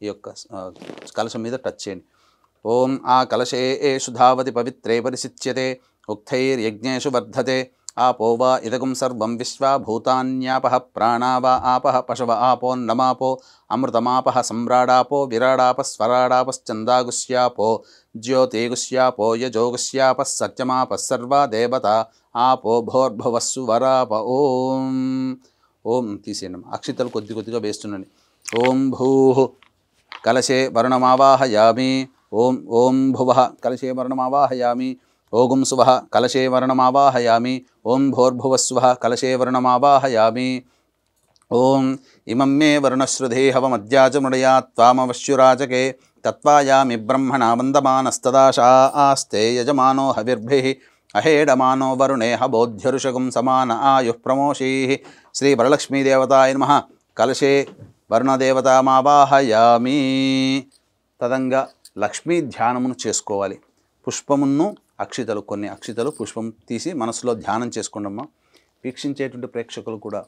ఈ యొక్క కలశం మీద టచ్ చేయండి. ఓం ఆ కలశే ఏషు ధావతి పవిత్రే పరిసిచ్యతే ఉక్తైర్యజ్ఞేషు వర్ధతే ఆపో వా ఇదగం సర్వం విశ్వా భూతాన్యాపః ప్రాణా వా ఆపః పశవ ఆపోన్నమాపో అమృతమాపః సమ్రాడాపో విరాడాపః స్వరాడాపశ్చందాగుష్యాపో జ్యోతిగుష్యాపో యజోగుష్యాపః సత్యమాపః సర్వా దేవత ఆపో భోర్భువస్సు వరాప. ఓం ఓం తీసేయండి. అక్షితలు కొద్ది కొద్దిగా వేస్తుండండి. ఓం భూః కలశే వరుణమావాహయామి. ఓం ఓం భువః కలశే వరుణమావాహయామి. ఓం సువః కలశే వరుణమావాహయామి. ఓం భోర్భువస్సువః కలశే వరుణమావాహయామి. ఓం ఇమం మే వరుణశ్రుధే హవమద్యాచమృడయాత్ త్వామవశ్యురాచకే తత్వాయామి బ్రహ్మణా వందమానస్తదాశా ఆస్తే యజమానో హవిర్భిః అహేడమానో వరుణేహ బోధ్యరుషగం సమాన ఆయుః ప్రమోషీః. శ్రీ వరలక్ష్మీదేవతాయ నమః. కలశే వరుణదేవతామావాహయామి. తదంగా లక్ష్మీ ధ్యానమును చేసుకోవాలి. పుష్పమును అక్షితలు కొన్ని అక్షితలు పుష్పం తీసి మనసులో ధ్యానం చేసుకోండమ్మా. వీక్షించేటువంటి ప్రేక్షకులు కూడా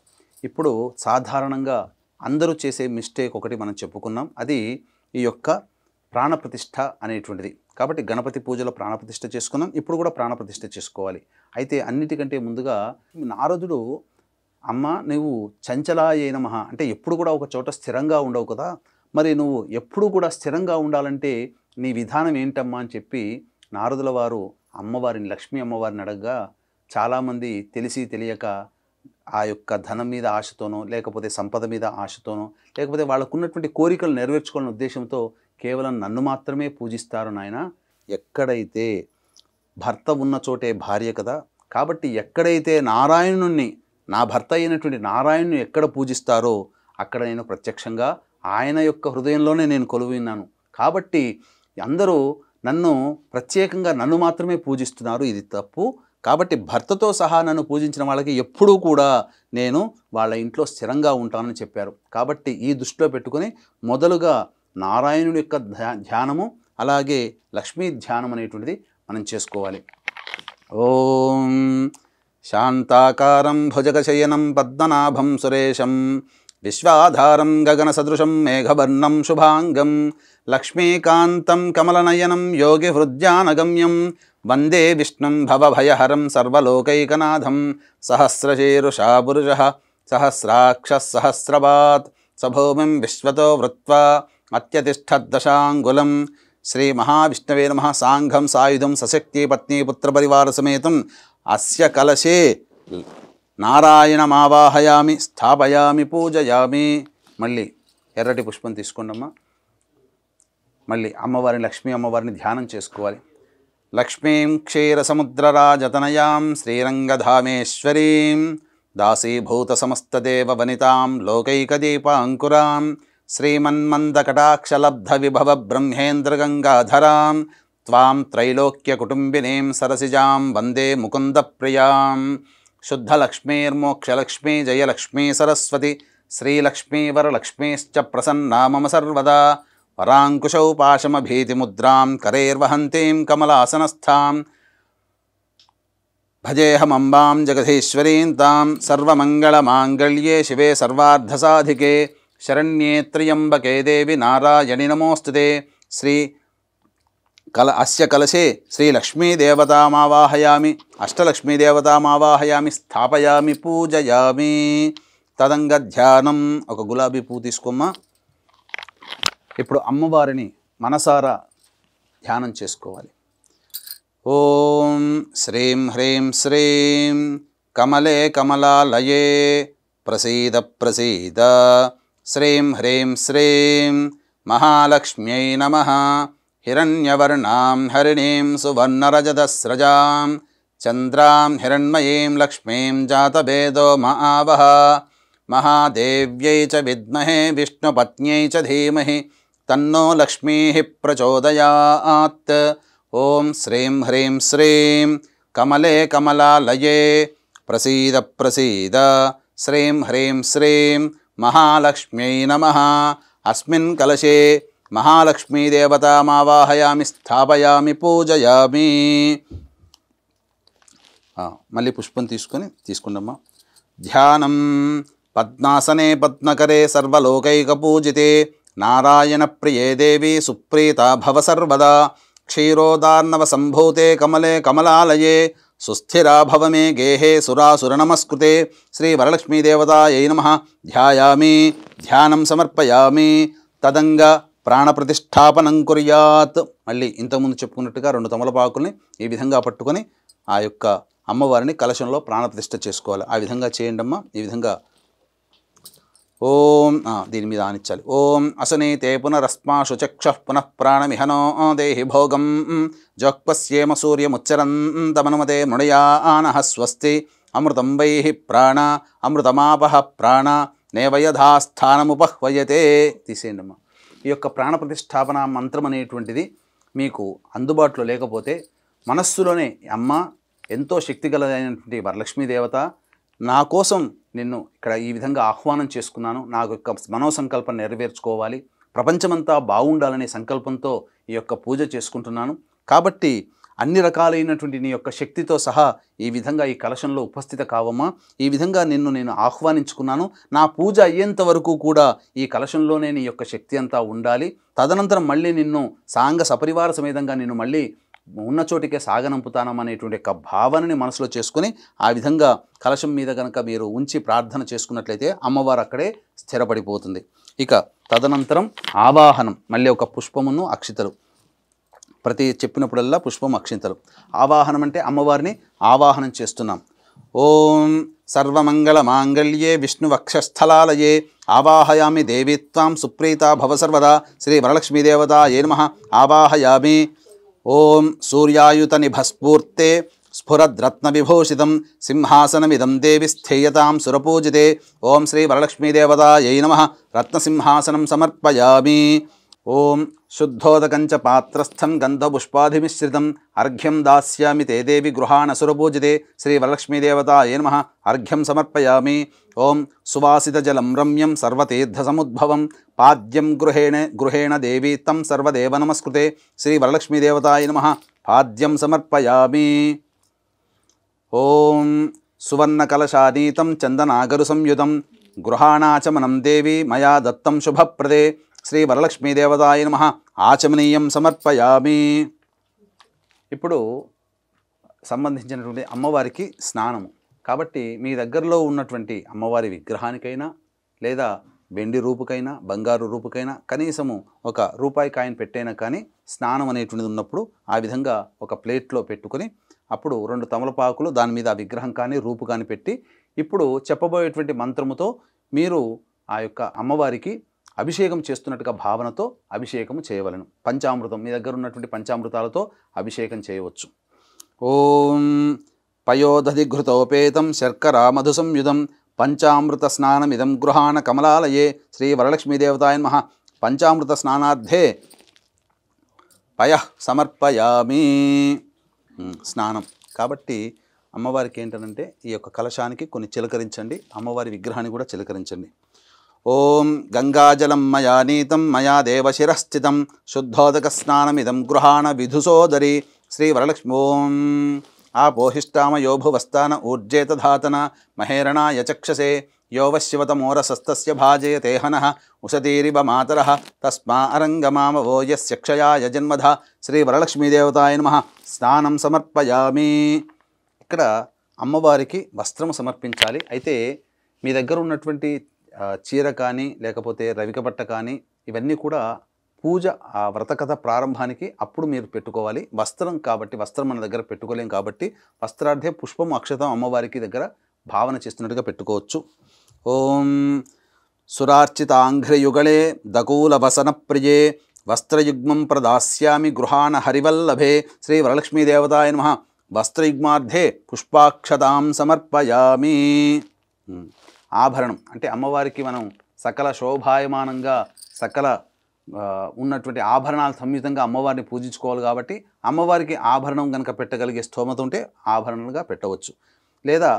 ఇప్పుడు సాధారణంగా అందరూ చేసే మిస్టేక్ ఒకటి మనం చెప్పుకున్నాం. అది ఈ యొక్క ప్రాణప్రతిష్ఠ అనేటువంటిది. కాబట్టి గణపతి పూజలో ప్రాణప్రతిష్ఠ చేసుకున్నాం. ఇప్పుడు కూడా ప్రాణప్రతిష్ఠ చేసుకోవాలి. అయితే అన్నిటికంటే ముందుగా నారదుడు అమ్మ నువ్వు చంచలాయ నమః అంటే ఎప్పుడు కూడా ఒక చోట స్థిరంగా ఉండవు కదా, మరి నువ్వు ఎప్పుడు కూడా స్థిరంగా ఉండాలంటే నీ విధానం ఏంటమ్మా అని చెప్పి నారదుల వారు అమ్మవారిని లక్ష్మీ అమ్మవారిని అడగగా చాలామంది తెలిసి తెలియక ఆ యొక్క ధనం మీద ఆశతోనో లేకపోతే సంపద మీద ఆశతోనో లేకపోతే వాళ్ళకున్నటువంటి కోరికలు నెరవేర్చుకోవాలనే ఉద్దేశంతో కేవలం నన్ను మాత్రమే పూజిస్తారు నాయన. ఎక్కడైతే భర్త ఉన్న చోటే భార్య కదా, కాబట్టి ఎక్కడైతే నారాయణుణ్ణి నా భర్త అయినటువంటి నారాయణుని ఎక్కడ పూజిస్తారో అక్కడ నేను ప్రత్యక్షంగా ఆయన యొక్క హృదయంలోనే నేను కొలువున్నాను. కాబట్టి అందరూ నన్ను ప్రత్యేకంగా నన్ను మాత్రమే పూజిస్తున్నారు, ఇది తప్పు. కాబట్టి భర్తతో సహా నన్ను పూజించిన వాళ్ళకి ఎప్పుడూ కూడా నేను వాళ్ళ ఇంట్లో స్థిరంగా ఉంటానని చెప్పారు. కాబట్టి ఈ దృష్టిలో పెట్టుకొని మొదలుగా నారాయణుడి యొక్క ధ్యానము అలాగే లక్ష్మీ ధ్యానం అనేటువంటిది మనం చేసుకోవాలి. ఓం శాంతాకారం భుజగశయనం పద్మనాభం సురేశం విశ్వాధారం గగనసదృశం మేఘవర్ణం శుభాంగం లక్ష్మీకాంతం కమలనయనం యోగి హృద్యానగమ్యం వందే విష్ణుం భవభయహరం సర్వలోకైకనాథం సహస్రశీరుషా పురుషః సహస్రాక్షః సహస్రపాత్ సభూమిం విశ్వతో వృత్వా అత్యతిష్ఠద్దశాంగులం. శ్రీ మహావిష్ణవే నమః. సాంఘం సాయుధం సశక్తి పత్ని పుత్రపరివార సమేతం అస్య కలశే నారాయణమావాహయామి స్థాపయామి పూజయామి. మళ్ళీ ఎర్రటి పుష్పం తీసుకోండమ్మా. మళ్ళీ అమ్మవారిని, లక్ష్మీ అమ్మవారిని ధ్యానం చేసుకోవాలి. లక్ష్మీం క్షీరసముద్రరాజతనయాం శ్రీరంగధామేశ్వరీం దాసీభూత సమస్తదేవ వనితాం లోకైకదీపాంకురాం శ్రీమన్మందకటాక్షలబ్ధ విభవ బ్రహ్మేంద్రగంగాధరాం త్వాం త్రైలోక్యకుటుంబినీం సరసిజాం వందే ముకుందప్రియాం. శుద్ధలక్ష్మీర్మోక్షలక్ష్మీ జయలక్ష్మీ సరస్వతి శ్రీలక్ష్మీ వరలక్ష్మీశ్చ ప్రసన్నా మమ సర్వదా. వరాంకుశౌ పాశమభీతిముద్రాం కరైర్వహంతీం కమలాసనస్థాం భజేహమంబాం జగదీశ్వరీం తాం. సర్వమంగళమాంగళ్యే శివే సర్వార్ధసాధికే శరణ్యే త్ర్యంబకే దేవి నారాయణి నమోస్తుతే. అస్య కలశే శ్రీలక్ష్మీదేవతామావాహయామి, అష్టలక్ష్మీదేవతామావాహయామి, స్థాపయామి, పూజయామి. తదంగ ధ్యానం. ఒక గులాబీ పువ్వు తీసుకోమ్మా. ఇప్పుడు అమ్మవారిని మనసారా ధ్యానం చేసుకోవాలి. ఓం శ్రీం హ్రీం శ్రీం కమలే కమలాలయే ప్రసీద ప్రసీద. శ్రీం హ్రీం శ్రీం మహాలక్ష్మ్యై నమః. హిరణ్యవర్ణాం హరిణీం సువర్ణరజతస్రజాం చంద్రాం హిరణ్మయీం లక్ష్మీం జాతభేదో మహావహ. మహాదేవ్యై చ విద్మహే విష్ణుపత్న్యై చ ధీమహి తన్నో లక్ష్మీ ప్రచోదయాత్. ఓం శ్రీం హ్రీం శ్రీం కమలే కమలాలయే ప్రసీద ప్రసీద. శ్రీం హ్రీం శ్రీం మహాలక్ష్మ్యై నమః. అస్మిన్ కలశే మహాలక్ష్మీదేవతామావాహయామి, స్థాపయామి, పూజయామి. మళ్ళీ పుష్పం తీసుకుందమ్మా. ధ్యానం. పద్మాసనే పద్మకరే సర్వలోకైకపూజితే నారాయణ ప్రియే దేవి సుప్రీతా భవ సర్వదా. క్షీరోదార్ణవ సంభూతే కమలే కమలాలయే సుస్థిరా భవ మే గేహే సురాసురనమస్కృతే. శ్రీ వరలక్ష్మీదేవతాయై నమః. ధ్యాయామి, ధ్యానం సమర్పయామి. తదంగ ప్రాణప్రతిష్ఠాపనం కుర్యాత్. మళ్ళీ ఇంతకుముందు చెప్పుకున్నట్టుగా 2 తమలపాకుల్ని ఈ విధంగా పట్టుకొని ఆ యొక్క అమ్మవారిని కలశంలో ప్రాణప్రతిష్ఠ చేసుకోవాలి. ఆ విధంగా చేయండి అమ్మా. ఈ విధంగా ఓం దీని మీద ఆనిచ్చాలి. ఓం అసనీతే పునరస్మాషు చక్షః పునః ప్రాణమిహనో దేహి భోగం జోక్పస్యేమ సూర్యముచ్చరంతమనుమతే మృణయానః స్వస్తి. అమృతం వైహి ప్రాణ అమృతమాపహ ప్రాణ నేవయథాస్థానముపహ్వయతే. తీసేయండి అమ్మా. ఈ యొక్క ప్రాణప్రతిష్ఠాపన మంత్రం అనేటువంటిది మీకు అందుబాటులో లేకపోతే మనస్సులోనే అమ్మ ఎంతో శక్తిగలైనటువంటి వరలక్ష్మీదేవత, నా కోసం నిన్ను ఇక్కడ ఈ విధంగా ఆహ్వానం చేసుకున్నాను, నాకు యొక్క మనోసంకల్పం నెరవేర్చుకోవాలి, ప్రపంచమంతా బాగుండాలనే సంకల్పంతో ఈ యొక్క పూజ చేసుకుంటున్నాను. కాబట్టి అన్ని రకాలైనటువంటి నీ యొక్క శక్తితో సహా ఈ విధంగా ఈ కలశంలో ఉపస్థిత కావమ్మా. ఈ విధంగా నిన్ను నేను ఆహ్వానించుకున్నాను. నా పూజ అయ్యేంత వరకు కూడా ఈ కలశంలోనే నీ యొక్క శక్తి అంతా ఉండాలి. తదనంతరం మళ్ళీ నిన్ను సాంగ సపరివార సమేతంగా నిన్ను మళ్ళీ ఉన్న చోటికే సాగనంపుతానమనేటువంటి యొక్క భావనని మనసులో చేసుకుని ఆ విధంగా కలశం మీద కనుక మీరు ఉంచి ప్రార్థన చేసుకున్నట్లయితే అమ్మవారు అక్కడే స్థిరపడిపోతుంది. ఇక తదనంతరం ఆవాహనం. మళ్ళీ ఒక పుష్పమును అక్షితలు, ప్రతి చెప్పినప్పుడల్లా పుష్పం అక్షింతలు. ఆవాహనం అంటే అమ్మవారిని ఆవాహనం చేస్తున్నాం. ఓం సర్వమంగళ మాంగళ్యే విష్ణువక్షస్థలాలయే ఆవాహయామి దేవి త్వాం సుప్రీతా భవ సర్వదా. శ్రీ వరలక్ష్మీదేవతాయై నమః. ఆవాహయామి. ఓం సూర్యాయుత నిభస్ఫూర్తే స్ఫురద్రత్నవిభూషితం సింహాసనమిదం దేవి స్థేయతాం సురపూజితే. ఓం శ్రీ వరలక్ష్మీదేవతాయై నమః. రత్నసింహాసనం సమర్పయామి. ఓం శుద్ధోదకంచ పాత్రస్థం గంధపుష్పాధిమిశ్రితం అర్ఘ్యం దాస్యామి తే దేవి గృహాణసురపూజితే. శ్రీ వరలక్ష్మీదేవతాయై నమః. అర్ఘ్యం సమర్పయామి. ఓం సువాసితజలం రమ్యం సర్వతీర్థసముద్భవం పాద్యం గృహేణ దేవి తం సర్వదేవ నమస్కృతే. శ్రీ వరలక్ష్మీదేవతాయై నమః. పాద్యం సమర్పయామి. ఓం సువర్ణకలశానీతం చందనాగరు సంయుతం గృహాణాచమనం దేవి మయా దత్తం శుభప్రదే. శ్రీ వరలక్ష్మీదేవతాయై నమః. ఆచమనీయం సమర్పయామి. ఇప్పుడు సంబంధించినటువంటి అమ్మవారికి స్నానము కాబట్టి మీ దగ్గరలో ఉన్నటువంటి అమ్మవారి విగ్రహానికైనా లేదా వెండి రూపుకైనా బంగారు రూపుకైనా కనీసము ఒక రూపాయి కాయిన్ పెట్టైనా కానీ స్నానం అనేటువంటిది ఉన్నప్పుడు ఆ విధంగా ఒక ప్లేట్లో పెట్టుకొని అప్పుడు 2 తమలపాకులు దాని మీద ఆ విగ్రహం కానీ రూపు కానీ పెట్టి ఇప్పుడు చెప్పబోయేటువంటి మంత్రముతో మీరు ఆ యొక్క అమ్మవారికి అభిషేకం చేస్తున్నట్టుగా భావనతో అభిషేకం చేయవలను. పంచామృతం, మీ దగ్గర ఉన్నటువంటి పంచామృతాలతో అభిషేకం చేయవచ్చు. ఓం పయోదధిఘృతోపేతం శర్కరా మధు సంయుధం పంచామృత స్నానమిదం గృహాణ కమలాలయే శ్రీ వరలక్ష్మీదేవతాయ నమః. పంచామృత స్నానార్థే పయః సమర్పయామి. స్నానం కాబట్టి అమ్మవారికి ఏంటంటే ఈ యొక్క కలశానికి కొన్ని చిలకరించండి, అమ్మవారి విగ్రహాన్ని కూడా చిలకరించండి. ఓం గంగాజలం మయా నీతం మయా దేవశిరస్థితం శుద్ధోదక స్నానమిదం గృహాణ విధుసోదరి శ్రీ వరలక్ష్మి. ఓం ఆపోహిష్టామయో భువస్థాన ఊర్జేత ధాతన మహేరణాయ చక్షసే యోవశివతమోరసస్తస్య భాజయతే హనః ఉషతీరివ మాతరః తస్మా అరంగమామవో యస్య క్షయాయ జన్మధ శ్రీ వరలక్ష్మీదేవతాయ నమః. స్నానం సమర్పయామి. ఇక్కడ అమ్మవారికి వస్త్రం సమర్పించాలి. అయితే మీ దగ్గర ఉన్నటువంటి చీర కానీ లేకపోతే రవిక బట్ట కానీ ఇవన్నీ కూడా పూజ ఆ వ్రతకథ ప్రారంభానికి అప్పుడు మీరు పెట్టుకోవాలి. వస్త్రం కాబట్టి వస్త్రం మన దగ్గర పెట్టుకోలేం కాబట్టి వస్త్రార్థే పుష్పం అక్షతం అమ్మవారికి దగ్గర భావన చేస్తున్నట్టుగా పెట్టుకోవచ్చు. ఓం సురార్చితాంఘ్రయుగళే దకూల వసన ప్రియే వస్త్రయుగ్మం ప్రదాస్యామి గృహాణ హరివల్లభే శ్రీ వరలక్ష్మీదేవతాయ నమః. వస్త్రయుగ్మార్థే పుష్పాక్షతాం సమర్పయామి. ఆభరణం అంటే అమ్మవారికి మనం సకల శోభాయమానంగా సకల ఉన్నటువంటి ఆభరణాల సంయుతంగా అమ్మవారిని పూజించుకోవాలి కాబట్టి అమ్మవారికి ఆభరణం కనుక పెట్టగలిగే స్తోమత ఉంటే ఆభరణలుగా పెట్టవచ్చు. లేదా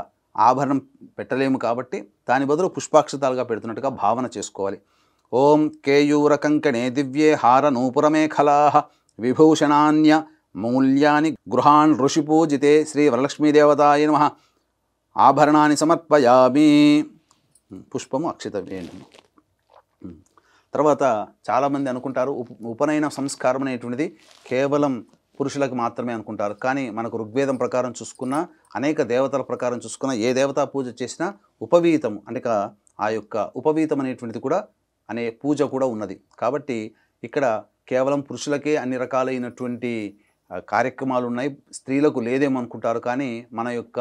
ఆభరణం పెట్టలేము కాబట్టి దాని బదులు పుష్పాక్షతాలుగా పెడుతున్నట్టుగా భావన చేసుకోవాలి. ఓం కేయూర కంకణే దివ్యే హార నూపురమేఖలా విభూషణాన్య మూల్యాని గృహాన్ ఋషి పూజితే శ్రీ వరలక్ష్మీదేవతాయ నమః. ఆభరణాన్ని సమర్పయామి. పుష్పము అక్షత వేయండి. తర్వాత చాలామంది అనుకుంటారు ఉపనయన సంస్కారం అనేటువంటిది కేవలం పురుషులకు మాత్రమే అనుకుంటారు. కానీ మనకు ఋగ్వేదం ప్రకారం చూసుకున్న అనేక దేవతల ప్రకారం చూసుకున్న ఏ దేవతా పూజ చేసినా ఉపవీతము అంటే ఆ యొక్క ఉపవీతం అనేటువంటిది కూడా అనే పూజ కూడా ఉన్నది. కాబట్టి ఇక్కడ కేవలం పురుషులకే అన్ని రకాలైనటువంటి కార్యక్రమాలు ఉన్నాయి, స్త్రీలకు లేదేమనుకుంటారు. కానీ మన యొక్క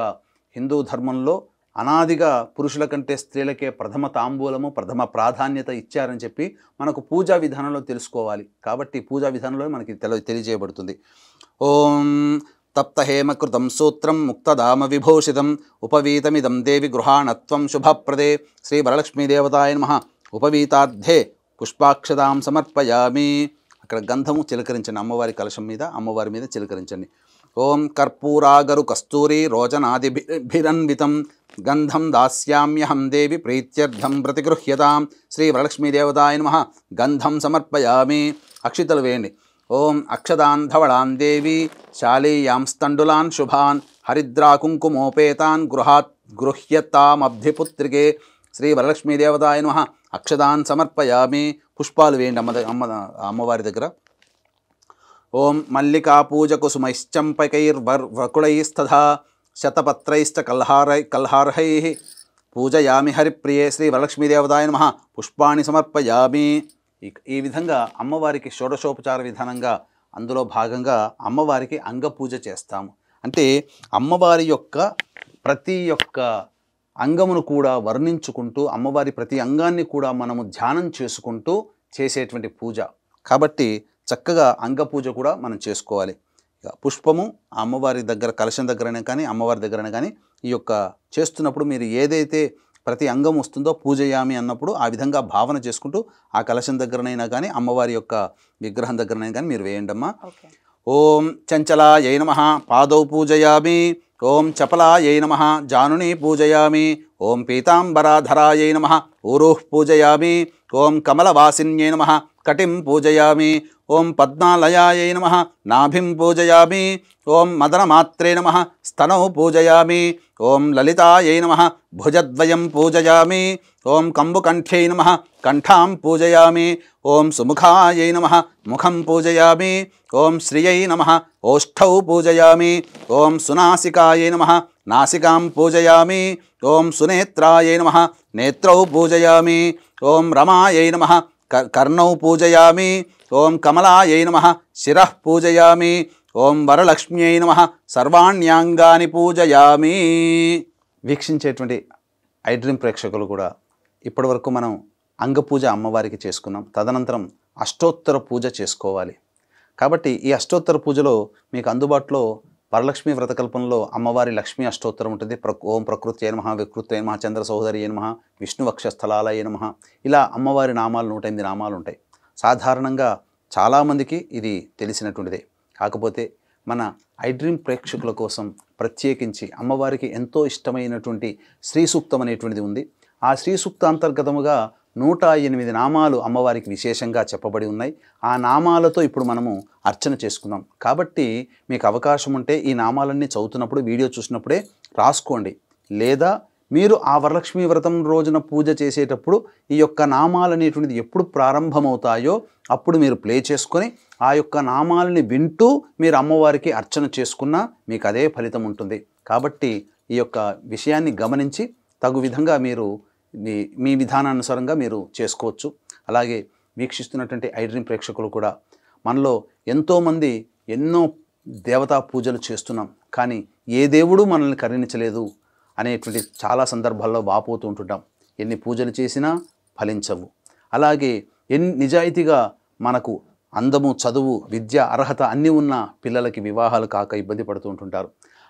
హిందూ ధర్మంలో అనాదిగా పురుషుల కంటే స్త్రీలకే ప్రథమ తాంబూలము ప్రథమ ప్రాధాన్యత ఇచ్చారని చెప్పి మనకు పూజా విధానంలో తెలుసుకోవాలి. కాబట్టి పూజా విధానంలో మనకి తెలియజేయబడుతుంది. ఓం తప్తహేమకృతం సూత్రం ముక్తదామ విభూషితం ఉపవీతమిదం దేవి గృహాణత్వం శుభప్రదే శ్రీ వరలక్ష్మీదేవతాయ నమః. ఉపవీతార్థే పుష్పాక్షతాం సమర్పయామి. అక్కడ గంధము చిలకరించండి, అమ్మవారి కలశం మీద అమ్మవారి మీద చిలకరించండి. ఓం కర్పూరాగరు కస్తూరి రోచనాదిభిరన్వితం గంధం దాస్యామ్యహం దేవి ప్రీత్యర్థం ప్రతిగృహ్యతాం శ్రీ వరలక్ష్మీదేవతాయ నమః. గంధం సమర్పయామి. అక్షితలు వేయండి. ఓం అక్షదాన్ ధవళాన్ దేవి శాలీయాంస్తండులాన్ శుభాన్ హరిద్రాకుంకుమోపేతాన్ గృహ్యతామబ్ధిపుత్రికే శ్రీ వరలక్ష్మీదేవతాయ నమః. అక్షదాన్ సమర్పయామి. పుష్పాలు వేయండి అమ్మవారి దగ్గర. ఓం మల్లికా పూజ కుసుమైశ్చంపకైర్వకుళైస్తథా శతపత్రైశ్చ కల్హార్హై పూజయామి హరిప్రియే శ్రీ వరలక్ష్మీదేవతాయ నమః. పుష్పాన్ని సమర్పయామి. ఈ విధంగా అమ్మవారికి షోడశోపచార విధానంగా అందులో భాగంగా అమ్మవారికి అంగపూజ చేస్తాము. అంటే అమ్మవారి యొక్క ప్రతి ఒక్క అంగమును కూడా వర్ణించుకుంటూ అమ్మవారి ప్రతి అంగాన్ని కూడా మనము ధ్యానం చేసుకుంటూ చేసేటువంటి పూజ కాబట్టి చక్కగా అంగపూజ కూడా మనం చేసుకోవాలి. పుష్పము అమ్మవారి దగ్గర కలశం దగ్గరనే కానీ అమ్మవారి దగ్గరనే కానీ ఈ యొక్క చేస్తున్నప్పుడు మీరు ఏదైతే ప్రతి అంగం వస్తుందో పూజయామి అన్నప్పుడు ఆ విధంగా భావన చేసుకుంటూ ఆ కలశం దగ్గరనైనా కానీ అమ్మవారి యొక్క విగ్రహం దగ్గరనైనా కానీ మీరు వేయండమ్మా. ఓం చంచలాయై నమః పాదౌ పూజయామి. ఓం చపలాయై నమః జానుని పూజయామి. ఓం పీతాంబరాధరాయై నమః ఊరుః పూజయామి. ఓం కమలవాసిన్యై నమః కటిం పూజయామి. ఓం పద్మాలయాయై నమః నాభిం పూజయామి. ఓం మదనమాత్రే నమః స్తనౌ పూజయామి. ఓం లలితాయై నమః భుజద్వయం పూజయామి. ఓం కంబుకంఠ్యై నమః కంఠాం పూజయామి. ఓం సుముఖాయై నమః ముఖం పూజయామి. ఓం శ్రియై నమః ఓష్ఠౌ పూజయామి. ఓం సునాసికాయై నమః నాసికాం పూజయామి. ఓం సునేత్రాయై నమః నేత్రౌ పూజయామి. ఓం రమాయై నమః కర్ణౌ పూజయామి. ఓం కమలాయై నమః శిరః పూజయామి. ఓం వరలక్ష్మ్యై నమః సర్వాణ్యాంగాని పూజయామి. వీక్షించేటువంటి ఐ డ్రీమ్ ప్రేక్షకులు కూడా ఇప్పటివరకు మనం అంగపూజ అమ్మవారికి చేసుకున్నాం. తదనంతరం అష్టోత్తర పూజ చేసుకోవాలి. కాబట్టి ఈ అష్టోత్తర పూజలో మీకు అందుబాటులో వరలక్ష్మి వ్రతకల్పంలో అమ్మవారి లక్ష్మీ అష్టోత్తరం ఉంటుంది. ఓం ప్రకృత్యై నమః, వికృత్యై నమః, చంద్ర సహోదరియై నమః, విష్ణు వక్షస్థలాలయై నమః, ఇలా అమ్మవారి నామాలు 108 నామాలు ఉంటాయి. సాధారణంగా చాలామందికి ఇది తెలిసినటువంటిదే. కాకపోతే మన ఐడ్రీమ్ ప్రేక్షకుల కోసం ప్రత్యేకించి అమ్మవారికి ఎంతో ఇష్టమైనటువంటి శ్రీ సూక్తం అనేటువంటిది ఉంది. ఆ శ్రీ సూక్త అంతర్గతముగా 108 నామాలు అమ్మవారికి విశేషంగా చెప్పబడి ఉన్నాయి. ఆ నామాలతో ఇప్పుడు మనము అర్చన చేసుకుందాం. కాబట్టి మీకు అవకాశం ఉంటే ఈ నామాలన్నీ చదువుతున్నప్పుడు వీడియో చూసినప్పుడే రాసుకోండి. లేదా మీరు ఆ వరలక్ష్మీ వ్రతం రోజున పూజ చేసేటప్పుడు ఈ యొక్క నామాలు అనేటువంటిది ఎప్పుడు ప్రారంభమవుతాయో అప్పుడు మీరు ప్లే చేసుకొని ఆ యొక్క నామాలని వింటూ మీరు అమ్మవారికి అర్చన చేసుకున్నా మీకు అదే ఫలితం ఉంటుంది. కాబట్టి ఈ యొక్క విషయాన్ని గమనించి తగు విధంగా మీరు మీ విధానానుసారంగా మీరు చేసుకోవచ్చు. అలాగే వీక్షిస్తున్నటువంటి ఐడ్రీమ్ ప్రేక్షకులు కూడా మనలో ఎంతోమంది ఎన్నో దేవతా పూజలు చేస్తున్నాం, కానీ ఏ దేవుడు మనల్ని కరుణించలేదు అనేటువంటి చాలా సందర్భాల్లో వాపోతూ ఉంటుంటాం. ఎన్ని పూజలు చేసినా ఫలించవు. అలాగే నిజాయితీగా మనకు అందము, చదువు, విద్య, అర్హత అన్నీ ఉన్న పిల్లలకి వివాహాలు కాక ఇబ్బంది పడుతూ ఉంటుంటారు.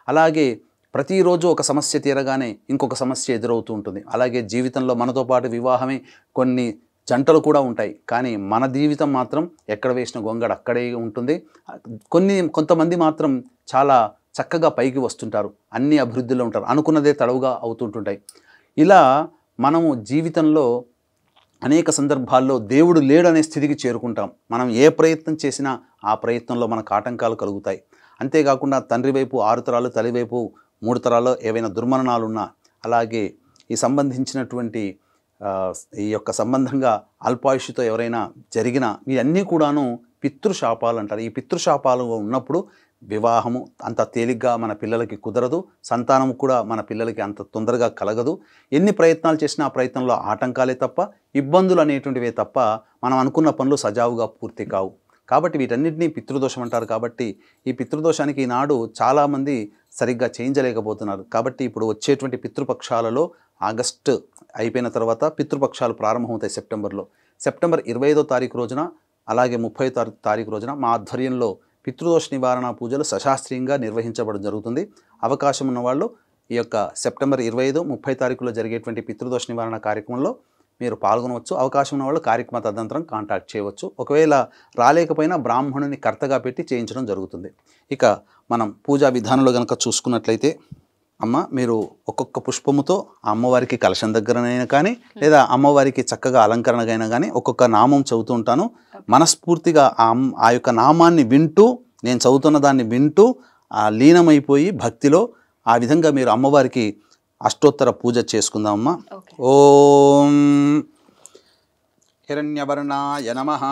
అలాగే ప్రతిరోజు ఒక సమస్య తీరగానే ఇంకొక సమస్య ఎదురవుతూ ఉంటుంది. అలాగే జీవితంలో మనతో పాటు వివాహమే కొన్ని జంటలు కూడా ఉంటాయి, కానీ మన జీవితం మాత్రం ఎక్కడ వేసిన గొంగడ అక్కడే ఉంటుంది. కొంతమంది మాత్రం చాలా చక్కగా పైకి వస్తుంటారు, అన్ని అభివృద్ధిలో ఉంటారు, అనుకున్నదే తడవుగా అవుతుంటుంటాయి. ఇలా మనము జీవితంలో అనేక సందర్భాల్లో దేవుడు లేడనే స్థితికి చేరుకుంటాం. మనం ఏ ప్రయత్నం చేసినా ఆ ప్రయత్నంలో మనకు ఆటంకాలు కలుగుతాయి. అంతేకాకుండా తండ్రి వైపు 6 తరాలు, తల్లి వైపు 3 తరాల్లో ఏవైనా దుర్మరణాలు ఉన్నా, అలాగే ఈ సంబంధించినటువంటి ఈ యొక్క సంబంధంగా అల్పాయుష్తో ఎవరైనా జరిగినా ఇవన్నీ కూడాను పితృశాపాలు అంటారు. ఈ పితృశాపాలు ఉన్నప్పుడు వివాహము అంత తేలిగ్గా మన పిల్లలకి కుదరదు, సంతానం కూడా మన పిల్లలకి అంత తొందరగా కలగదు. ఎన్ని ప్రయత్నాలు చేసినా ఆ ప్రయత్నంలో ఆటంకాలే తప్ప ఇబ్బందులు అనేటువంటివే తప్ప మనం అనుకున్న పనులు సజావుగా పూర్తి కావు. కాబట్టి వీటన్నిటినీ పితృదోషం అంటారు. కాబట్టి ఈ పితృదోషానికి ఈనాడు చాలామంది సరిగ్గా చేయించలేకపోతున్నారు. కాబట్టి ఇప్పుడు వచ్చేటువంటి పితృపక్షాలలో ఆగస్టు అయిపోయిన తర్వాత పితృపక్షాలు ప్రారంభమవుతాయి సెప్టెంబర్ 25వ తారీఖు రోజున, అలాగే 30వ తారీఖు రోజున మా ఆధ్వర్యంలో పితృదోష నివారణ పూజలు సశాస్త్రీయంగా నిర్వహించబడడం జరుగుతుంది. అవకాశం ఉన్నవాళ్ళు ఈ యొక్క సెప్టెంబర్ 25, 30 తారీఖులో జరిగేటువంటి పితృదోష నివారణ కార్యక్రమంలో మీరు పాల్గొనవచ్చు. అవకాశం ఉన్న వాళ్ళు కార్యక్రమ తదనంతరం కాంటాక్ట్ చేయవచ్చు. ఒకవేళ రాలేకపోయినా బ్రాహ్మణుని కర్తగా పెట్టి చేయించడం జరుగుతుంది. ఇక మనం పూజా విధానంలో కనుక చూసుకున్నట్లయితే, అమ్మ మీరు ఒక్కొక్క పుష్పముతో ఆ అమ్మవారికి కలశం దగ్గరనైనా కానీ లేదా అమ్మవారికి చక్కగా అలంకరణగైనా కానీ ఒక్కొక్క నామం చదువుతూ ఉంటాను. మనస్ఫూర్తిగా ఆ యొక్క నామాన్ని వింటూ, నేను చదువుతున్న దాన్ని వింటూ లీనమైపోయి భక్తిలో ఆ విధంగా మీరు అమ్మవారికి అష్టోత్తర పూజ చేసుకుందామమ్మా. ఓం హిరణ్యవర్ణాయ నమః,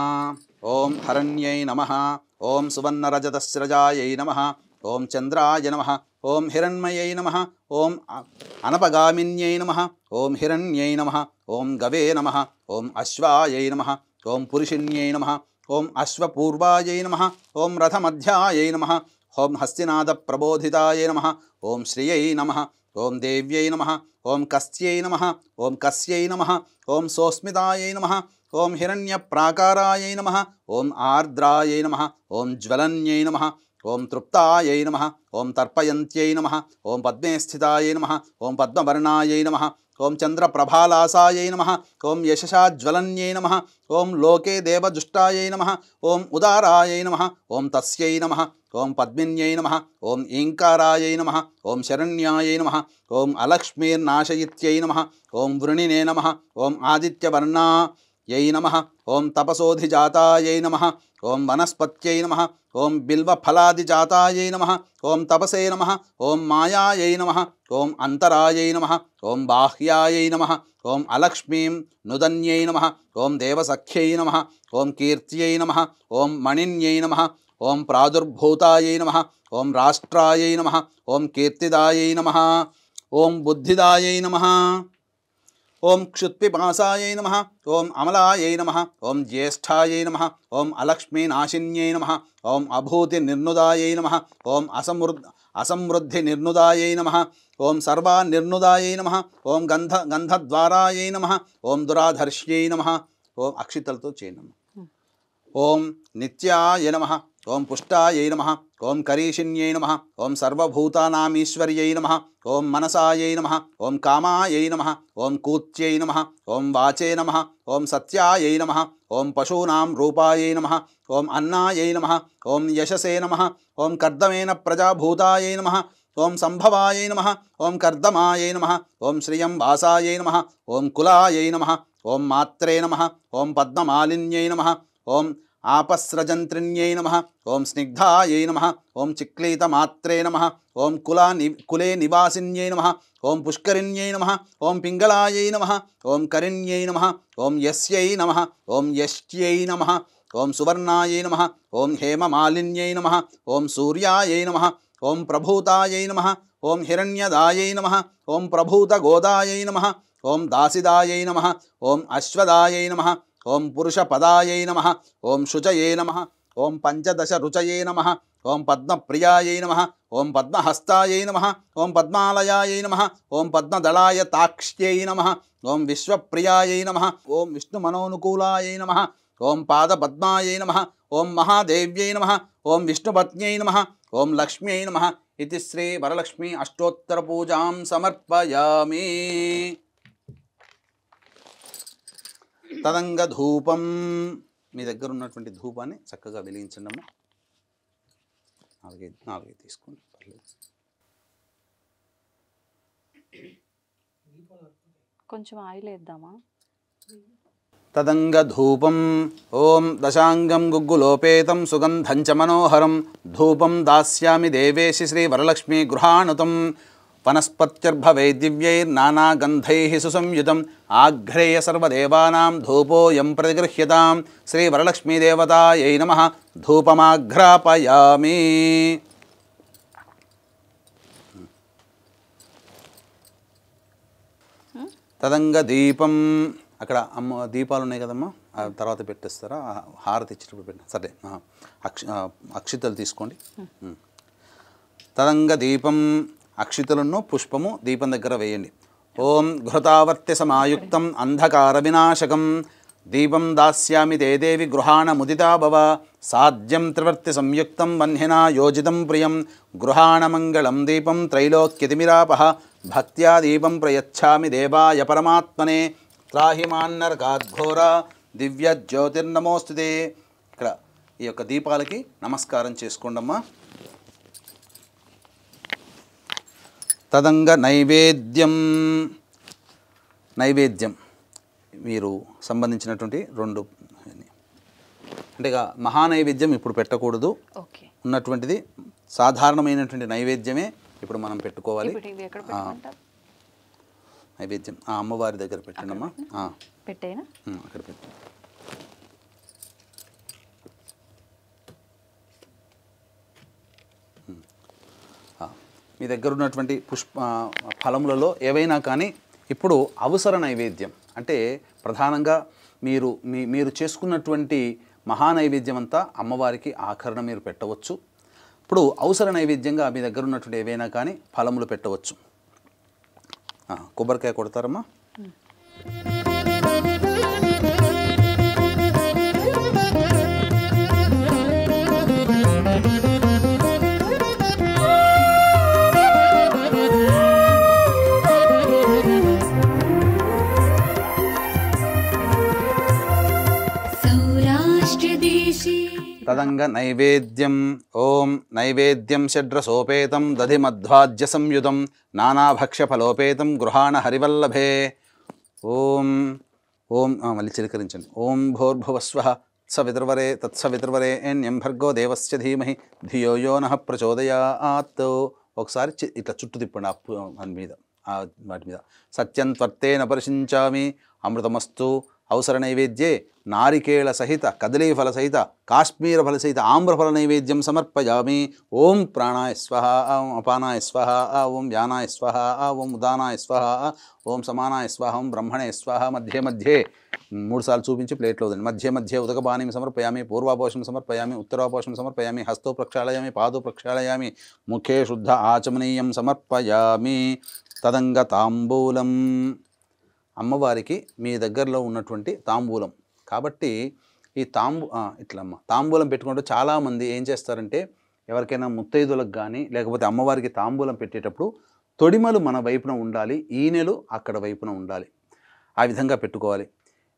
ఓం హరణ్యై నమః, ఓం సువర్ణరజతస్రజాయై నమః, ఓం చంద్రాయ నమః, ఓం హిరణ్మయై నమః, ఓం అనపగామిన్యై నమః, ఓం హిరణ్యై నమః, ఓం గవే నమః, ఓం అశ్వాయై నమః, ఓం పురుషిణ్యై నమః, ఓం అశ్వపూర్వాయై నమః, ఓం రథమధ్యాయై నమః, ఓం హస్తినాద ప్రబోధితాయై నమః, ఓం శ్రియై నమః, ఓం దేవ్యై నమః, ఓం కస్యై నమః, ఓం కస్యై నమః, ఓం సోస్మితాయై నమః, ఓం హిరణ్యప్రాకారాయై నమః, ఓం ఆర్ద్రాయై నమః, ఓం జ్వలన్యై నమః, ఓం తృప్తాయై నమః, ఓం తర్పయంత్యై నమః, ఓం పద్మే స్థితాయై నమః, ఓం పద్మవర్ణాయై నమః, ఓం చంద్రప్రభాలాసాయై నమః, ఓం యశసాజ్వలన్యై నమః, ఓం లోకే దేవజుష్టాయై నమః, ఓం ఉదారాయై నమః, ఓం తస్యై నమః, ఓం పద్మిన్యై నమః, ఓం ఈంకారాయై నమః, ఓం శరణ్యాయై నమః, ఓం అలక్ష్మీర్నాశయిత్యై నమః, ఓం వృణినే నమః, ఓం ఆదిత్యవర్ణాయై నమః, ఓం తపసోధిజాతాయై నమః, ఓం వనస్పత్యై నమః, ఓం బిల్వఫలాదిజాతాయై నమః, ఓం తపసే నమః, ఓం మాయాయై నమః, ఓం అంతరాయై నమః, ఓం బాహ్యాయై నమః, ఓం అలక్ష్మీం నుదన్యై నమః, ఓం దేవసఖ్యై నమః, ఓం కీర్త్యై నమః, ఓం మణిన్యై నమః, ఓం ప్రాదుర్భూతాయై నమః, ఓం రాష్ట్రాయై నమః, ఓం కీర్తిదాయై నమః, ఓం బుద్ధిదాయై నమః, ఓం క్షుత్పిపాసాయై నమః, ఓం అమలాయై నమః, ఓం జ్యేష్ఠాయై నమః, ఓం అలక్ష్మీనాశిన్యై నమః, ఓం అభూతి నిర్నుదాయై నమః, ఓం అసమృద్ధి నిర్నుదాయై నమః. ఓం సర్వా నిర్నుదాయై నమః. ఓం గంధద్వారాయై నమః. ఓం దురాధర్ష్యై నమః. ఓం అక్షితలతో చేయనమ్మ. ఓం నిత్యాయ నమః. ఓం పుష్టాయై నమః. ఓం కరీషిణ్యై నమః. ఓం సర్వభూతానామీశ్వర్యై నమః. ఓం మనసాయై నమః. ఓం కామాయై నమః. ఓం కూత్యై నమః. ఓం వాచే నమః. ఓం సత్యాయై నమః. ఓం పశూనాం రూపాయై నమః. ఓం అన్నాయై నమః. ఓం యశసే నమః. ఓం కర్దమేన ప్రజాభూతాయై నమః. ఓం సంభవాయై నమః. ఓం కర్దమాయై నమః. ఓం శ్రియం వాసాయై నమః. ఓం కులాయై నమః. ఓం మాత్రే నమః. ఓం పద్మమాలిన్యై నమః. ఓం ఆపస్రజంత్రిణ్యై నమః. ఓం స్నిగ్ధాయై నమః. ఓం చిక్లీతమాత్రే నమః. ఓం కులే నివాసిన్యై నమః. ఓం పుష్కరిణ్యై నమః. ఓం పింగళాయై నమః. ఓం కరిణ్యై నమః. ఓం యస్యై నమః. ఓం యష్ట్యై నమః. ఓం సువర్ణాయై నమః. ఓం హేమమాలిన్యై నమః. ఓం సూర్యాయై నమః. ఓం ప్రభూతాయై నమః. ఓం హిరణ్యదాయై నమః. ఓం ప్రభూతగోదాయై నమః. ఓం దాసిదాయై నమః. ఓం అశ్వదాయై నమః. ఓం పురుషపదాయై నమః. ఓం శుచయే నమః. ఓం పంచదశ రుచయే నమః. ఓం పద్మప్రియాయై నమః. ఓం పద్మహస్తాయై నమః. ఓం పద్మాలయాయై నమః. ఓం పద్మదళాయ తాక్ష్యై నమః. ఓం విశ్వప్రియాయై నమః. ఓం విష్ణుమనోనుకూలాయై నమః. ఓం పాదపద్మాయై నమః. ఓం మహాదేవ్యై నమః. ఓం విష్ణుపత్న్యై నమః. ఓం లక్ష్మ్యై నమః. ఇది శ్రీ వరలక్ష్మి అష్టోత్తర పూజాం సమర్పయామి. తదంగ ధూపం, మీ దగ్గర ఉన్నటువంటి ధూపాన్ని చక్కగా వెలిగించండి అమ్మ. నాలుగైదు తీసుకోండి, పర్లేదు. కొంచెం ఆయిల్ వేద్దామా? తదంగ ధూపం. ఓం దశాంగం గుగ్గులోపేతం సుగంధం చ మనోహరం ధూపం దాస్యామి దేవేశి శ్రీ వరలక్ష్మీ గృహాణుతం. వనస్పత్యర్భవై దివ్యైర్నానాగంధైః సుసంయుతం ఆఘ్రేయ సర్వదేవానాం ధూపోయం ప్రతిగృహ్యతాం. శ్రీ వరలక్ష్మీదేవతాయై నమః. ధూపమాఘ్రాపయామి. తదంగ దీపం. అక్కడ అమ్మ దీపాలు ఉన్నాయి కదమ్మా, తర్వాత పెట్టేస్తారా? హారతి ఇచ్చేటప్పుడు పెట్టిన సరే. అక్షితలు తీసుకోండి. తదంగ దీపం, అక్షితలను పుష్పము దీపం దగ్గర వేయండి. ఓం ఘృతావర్త్య సమాయుక్తం అంధకార వినాశకం దీపం దాస్యామి తే దేవి గృహాణ ముదితా భవ. సాధ్యం త్రివర్తి సంయుక్తం వన్హినా యోజితం ప్రియం గృహాణ మంగళం దీపం త్రైలోక్యతిమిరాపః. భక్త్యా దీపం ప్రయచ్ఛామి దేవాయ పరమాత్మనే. త్రాహిమాన్నరకాద్ఘోర దివ్య జ్యోతిర్నమోస్తుతే. ఇక్కడ ఈ యొక్క దీపాలకి నమస్కారం చేసుకోండమ్మా. తదంగ నైవేద్యం. నైవేద్యం మీరు సంబంధించినటువంటి రెండు అంటే మహానైవేద్యం ఇప్పుడు పెట్టకూడదు. ఉన్నటువంటిది సాధారణమైనటువంటి నైవేద్యమే ఇప్పుడు మనం పెట్టుకోవాలి. నైవేద్యం అమ్మవారి దగ్గర పెట్టండమ్మా. పెట్టేనా? అక్కడ పెట్టు. మీ దగ్గర ఉన్నటువంటి ఫలములలో ఏవైనా కానీ ఇప్పుడు అవసర నైవేద్యం అంటే ప్రధానంగా మీరు చేసుకున్నటువంటి మహానైవేద్యం అంతా అమ్మవారికి ఆఖరణ మీరు పెట్టవచ్చు. ఇప్పుడు అవసర నైవేద్యంగా మీ దగ్గర ఉన్నటువంటి ఏవైనా కానీ ఫలములు పెట్టవచ్చు. కొబ్బరికాయ కొడతారమ్మా. తదంగ నైవేద్యం. ఓం నైవేద్యం షడ్రసోపేతం దధిమధ్వాజ్య సంయుతం నానాభక్ష్యఫలోపేతం గృహాణ హరివల్లభే. ఓం ఓం మళ్ళీ చిలకరించండి. ఓం భోర్భువస్వః సవితుర్వరే తత్సవితుర్వరే ఎన్యం భర్గో దేవస్య ధీమహి ధియో యో నః ప్రచోదయాత్. ఒకసారి ఇట్లా చుట్టూ తిప్పండి దాని మీద వాటి మీద. సత్యం త్వర్తేన పరిశించామి అమృతమస్తు అవసర నైవేద్యే నారికేళ సహిత కదలీఫల సహిత కాశ్మీరఫల సహిత ఆమ్రఫల నైవేద్యం సమర్పయామి. ఓం ప్రాణాయ స్వహ, ఓం అపానాయ స్వహ, ఓం వ్యానాయ స్వహ, ఓం ఉదానాయ స్వహ, ఓం సమానాయ స్వహ, ఓం బ్రహ్మణే స్వహ. మధ్య మధ్యే 3 సార్లు చూపించి ప్లేట్లో వదండి. మధ్య మధ్య ఉదకపానీం సమర్పయామి, పూర్వాపోషణం సమర్పయామి, ఉత్తరాపోషణం సమర్పయామి, హస్తో ప్రక్షాళయామి, పాదో ప్రక్షాళయామి, ముఖే శుద్ధ ఆచమనీయం సమర్పయామి. తదంగ తాంబూలం, అమ్మవారికి మీ దగ్గరలో ఉన్నటువంటి తాంబూలం. కాబట్టి ఈ తాంబూలం పెట్టుకుంటూ చాలామంది ఏం చేస్తారంటే, ఎవరికైనా ముత్తైదులకు కానీ లేకపోతే అమ్మవారికి తాంబూలం పెట్టేటప్పుడు తొడిమలు మన వైపున ఉండాలి, ఈనెలు అక్కడ వైపున ఉండాలి, ఆ విధంగా పెట్టుకోవాలి.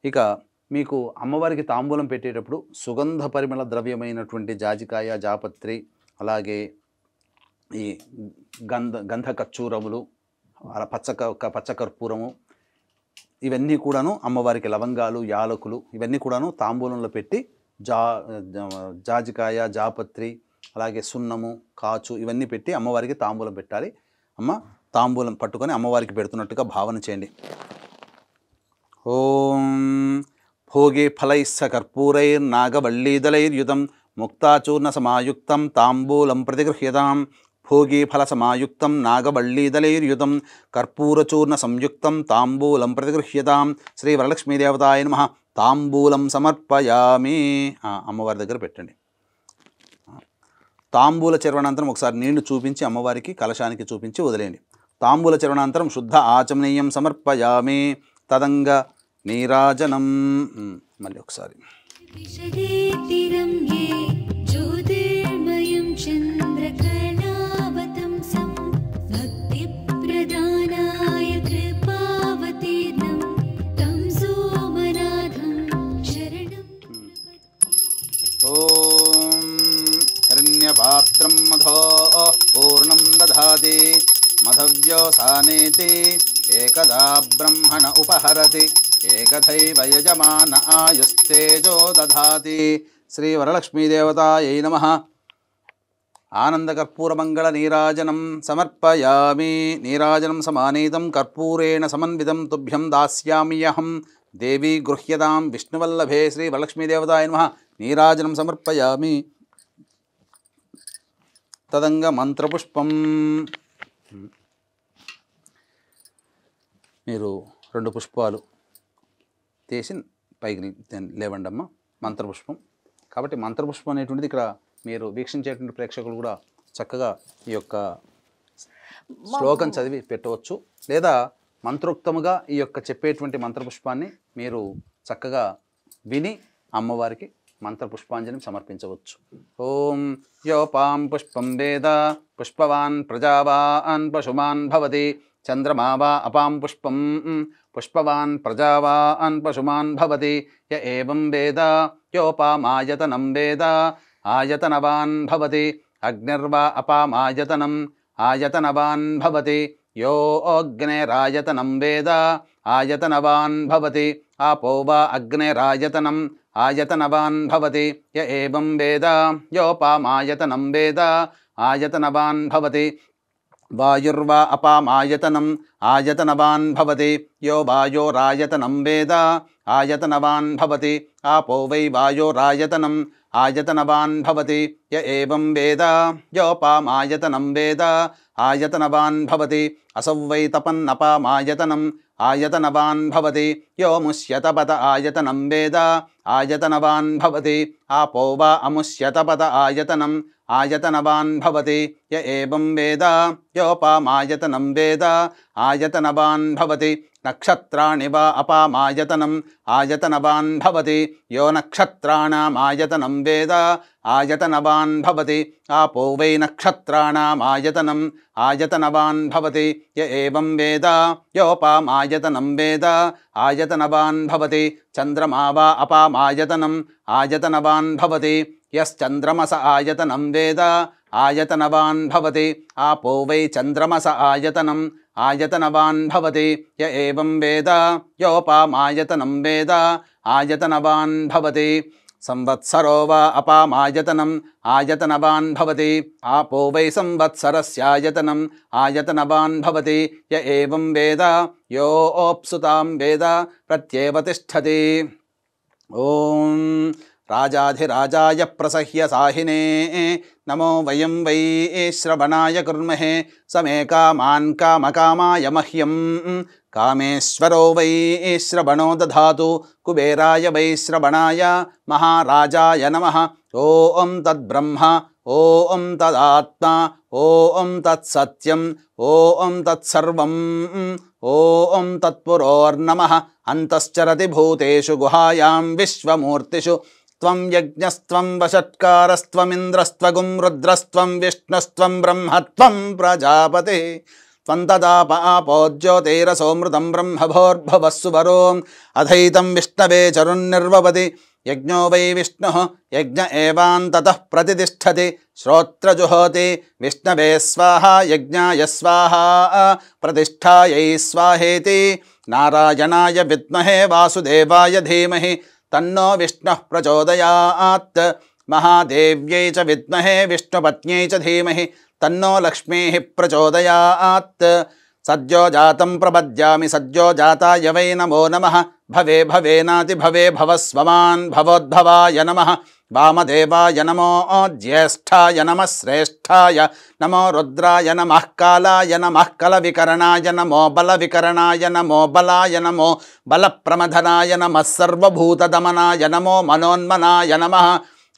ఇక మీకు అమ్మవారికి తాంబూలం పెట్టేటప్పుడు సుగంధ పరిమళ ద్రవ్యమైనటువంటి జాజికాయ, జాపత్రి, అలాగే ఈ గంధ కచ్చూరములు, అలా పచ్చకర్పూరము, ఇవన్నీ కూడాను అమ్మవారికి లవంగాలు, యాలకులు ఇవన్నీ కూడాను తాంబూలంలో పెట్టి జాజికాయ, జాపత్రి, అలాగే సున్నము, కాచు ఇవన్నీ పెట్టి అమ్మవారికి తాంబూలం పెట్టాలి. అమ్మ తాంబూలం పట్టుకొని అమ్మవారికి పెడుతున్నట్టుగా భావన చేయండి. ఓం భోగే ఫలైస్స కర్పూరైర్నాగవల్లీదలైర్యుతం ముక్తాచూర్ణ సమాయుక్తం తాంబూలం ప్రతిగృహ్యతాం. భోగి ఫల సమాయుక్తం నాగవల్లీదలైర్యుతం కర్పూరచూర్ణ సంయుక్తం తాంబూలం ప్రతిగృహ్యతాం. శ్రీ వరలక్ష్మీదేవతాయ నమః. తాంబూలం సమర్పయామి. అమ్మవారి దగ్గర పెట్టండి. తాంబూల చర్వణాంతరం ఒకసారి నీళ్లు చూపించి అమ్మవారికి కలశానికి చూపించి వదిలేయండి. తాంబూల చర్వణాంతరం శుద్ధ ఆచమనీయం సమర్పయామి. తదంగ నీరాజనం. మళ్ళీ ఒకసారి ఓం హిరణ్యపాత్రం మధో పూర్ణం దధాతి మధవ్యోసానేతి ఏకదా బ్రహ్మణ ఉపహరతి ఏకథైవ యజమాన ఆయుస్తేజో దధాతి. శ్రీ వరలక్ష్మీదేవతాయై నమః. ఆనందకర్పూరమంగళ నీరాజనం సమర్పయామి. నీరాజనం సమానీతం కర్పూరేణ సమన్వితం తుభ్యం దాస్యామ్యహం. దేవీ గృహ్యతాం విష్ణువల్లభే. శ్రీ వరలక్ష్మీదేవతాయ నమః. నీరాజనం సమర్పయామి. తదంగ మంత్రపుష్పం. మీరు 2 పుష్పాలు తీసి పైకి లేవండమ్మ. మంత్రపుష్పం. కాబట్టి మంత్రపుష్పం అనేటువంటిది ఇక్కడ మీరు వీక్షించేటువంటి ప్రేక్షకులు కూడా చక్కగా ఈ యొక్క శ్లోకం చదివి పెట్టవచ్చు, లేదా మంత్రోక్తముగా ఈ యొక్క చెప్పేటువంటి మంత్రపుష్పాన్ని మీరు చక్కగా విని అమ్మవారికి మంత్రపుష్పాంజలిని సమర్పించవచ్చు. ఓం యోపాం పుష్పం వేద పుష్పవాన్ ప్రజావాన్ పశుమాన్ భవతి. చంద్రమా వా అపాం పుష్పం పుష్పవాన్ ప్రజావాన్ పశుమాన్ భవతి. య ఏవం వేద యోపామాయతనం వేద ఆయతనవాన్ భవతి. అగ్నిర్వా అపామాయతనం ఆయతనవాన్ భవతి. యో అగ్నేరాయతనం వేద ఆయతనవాన్ భవతి. ఆపో వా అగ్నేరాయతనం ఆయతనవాన్ భవతి. య ఏవం వేద యోపామాయతనం వేద ఆయతనవాన్ భవతి. వాయుర్వా అపామాయతనం ఆయతనవాన్ భవతి. యో వాయోరాయతనం వేద ఆయతనవాన్ భవతి. ఆపో వై వాయోరాయతనం ఆయతనవాన్ భవతి. య ఏవం వేద యోపామాయతనం వేద ఆయతనవాన్ భవతి. అసౌ వై తపన్నపామాయతనం ఆయతనవాన్ భవతి. యో ముష్యతపత ఆయతనం వేద ఆయతనవాన్ భవతి. ఆపో వా అముష్యతపత ఆయతనం ఆయతనవాన్ భవతి. య ఏవం వేద యోపామాయతనం వేద ఆయతనవాన్ భవతి. నక్షత్రాణి వా అపామాయతనం ఆయతనవాన్ భవతి. యో నక్షత్రాణామాయతనం వేద ఆయతనవాన్ భవతి. ఆపో వై నక్షత్రాణామాయతనం ఆయతనవాన్ భవతి. య ఏవం వేద యోపామాయతనం వేద ఆయతనవాన్ భవతి. చంద్రమా వా అపామాయతనం ఆయతనవాన్ భవతి. యశ్చంద్రమస ఆయతనం వేద ఆయతనవాన్ భవతి. ఆపో వై చంద్రమస ఆయతనం ఆయతనవాన్ భవతి. య ఏవం వేద యోపామాయతనం వేద ఆయతనవాన్ భవతి. సంవత్సరో వా అపామాయతనం ఆయతనవాన్ భవతి ఆపో వై సంవత్సరస్యాయతనం ఆయతనవాన్ భవతి య ఏవం వేద యోప్సుతాం వేద ప్రత్యేవ తిష్టతి. ఓం రాజాధిరాజాయ ప్రసహ్య సాహినే నమో వయం వై శ్రవణాయ కుర్మహే సమే కామాన్ కామకామాయ మహ్యం కామేశ్వరో వై శ్రవణో దధాతు కుబేరాయ వై శ్రవణాయ మహారాజాయ నమః. ఓం తద్బ్రహ్మ ఓం తదాత్మ ఓం తత్సత్యం ఓం తత్సర్వం ఓం తత్పురోర్నమః. అంతశ్చరతి భూతేషు గుహాయాం విశ్వమూర్తిషు త్వం యజ్ఞస్త్వం వషట్కారస్త్వమింద్రస్త్వగుం రుద్రస్త్వం విష్ణుస్త్వం బ్రహ్మత్వం ప్రజాపతి త్వం తదాప ఆపో జ్యోతిరసోమృతం బ్రహ్మభోర్భవస్సు వరో అధైతం విష్ణవే చరున్నిర్వపతి యజ్ఞో వై విష్ణుః యజ్ఞ ఏవాంతతః ప్రతితిష్ఠతి శ్రోత్రజుహోతి విష్ణవే స్వాహా యజ్ఞాయ స్వాహా ప్రతిష్ఠాయై స్వాహేతి. నారాయణాయ విద్మహే వాసుదేవాయ ధీమహి తన్నో విష్ణుః ప్రచోదయాత్. మహాదేవ్యై చ విద్మహే విష్ణుపత్న్యై చ ధీమహి తన్నో లక్ష్మీః ప్రచోదయాత్. సద్యో జాతం ప్రపద్యామి సద్యో జాతాయ వై నమో నమః. భవే భవేనాతి భవే భవస్వమాన్ భవోద్భవాయ నమః. వామదేవాయ నమో జ్యేష్ఠాయ నమః శ్రేష్ఠాయ నమో రుద్రాయ నమః కాలాయ నమః కలవికరణాయ నమో బలవికరణాయ నమో బలాయ నమో బలప్రమథనాయ నమః సర్వభూతదమనాయ నమో మనోన్మనాయ నమః.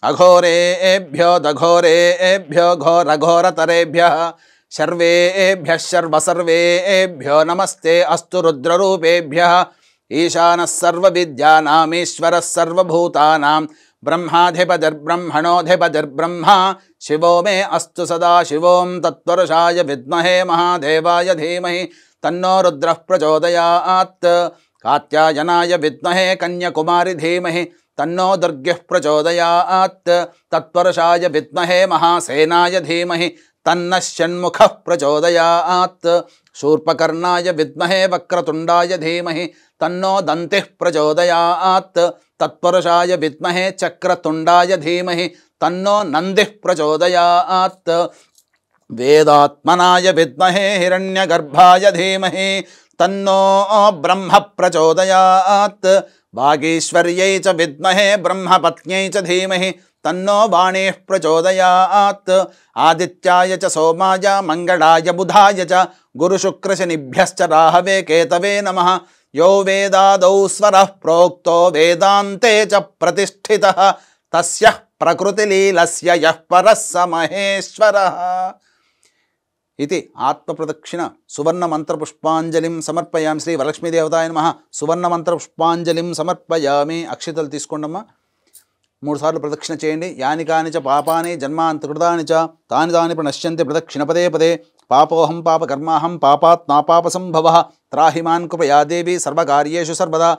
అఘోరేభ్యో దఘోరేభ్యో ఘోరఘోరతరేభ్యః సర్వేభ్యః సర్వసర్వేభ్యో నమస్తే అస్తు రుద్రరూపేభ్యః. ఈశానः సర్వవిద్యానామీశ్వరः సర్వభూతానాం బ్రహ్మాధిపతిర్బ్రహ్మణోధిపతిర్బ్రహ్మ శివో మే అస్తు సదా శివోం తత్పురుషాయ విద్మహే మహాదేవాయ ధీమహి తన్నో రుద్రః ప్రచోదయాత్. కాత్యాయనాయ విద్మహే కన్యకుమారి ధీమహి తన్నో దుర్గః ప్రచోదయాత్. తత్పురుషాయ విద్మహే మహాసేనాయ ధీమహి తన్నః షణ్ముఖః ప్రచోదయాత్. శూర్పకర్ణాయ విద్మహే వక్రతుండాయ ధీమహి తన్నో దంతిః ప్రచోదయాత్. తత్పురుషాయ విద్మహే చక్రతుండాయ ధీమహి తన్నో నందిః ప్రచోదయాత్. వేదాత్మనాయ విద్మహే హిరణ్యగర్భాయ ధీమహి తన్నో బ్రహ్మ ప్రచోదయాత్. వాగీశ్వర్యై చ విద్మహే బ్రహ్మపత్న్యై చ ధీమహి తన్నో వాణీః ప్రచోదయాత్. ఆదిత్యాయ చ సోమాయ మంగళాయ బుధాయ చ గురుశుక్రశనిభ్యశ్చ రాహవే కేతవే నమః. యో వేదాదౌ స్వరః ప్రోక్తో వేదాంతే చ ప్రతిష్ఠితః తస్యః ప్రకృతిలీలస్య యః పరః స మహేశ్వరః. ఇది ఆత్మప్రదక్షిణ సువర్ణమంత్రపుష్పాంజలిం సమర్పయామి. శ్రీ వరలక్ష్మీదేవతాయ నమః. సువర్ణమంత్రపుష్పాంజలిం సమర్పయామి. అక్షితలు తీసుకోండమ్మా. 3 సార్లు ప్రదక్షిణ చేయండి. యాని కాని చ పాపాని జన్మాంతకృతాని చ తాని తాని ప్రణశ్యంతి ప్రదక్షిణ పదే పదే. పాపోహం పాపకర్మాహం పాపాత్ నాపాప సంభవః త్రాహిమాన్ కృపయా దేవి సర్వకార్యేషు సర్వదా.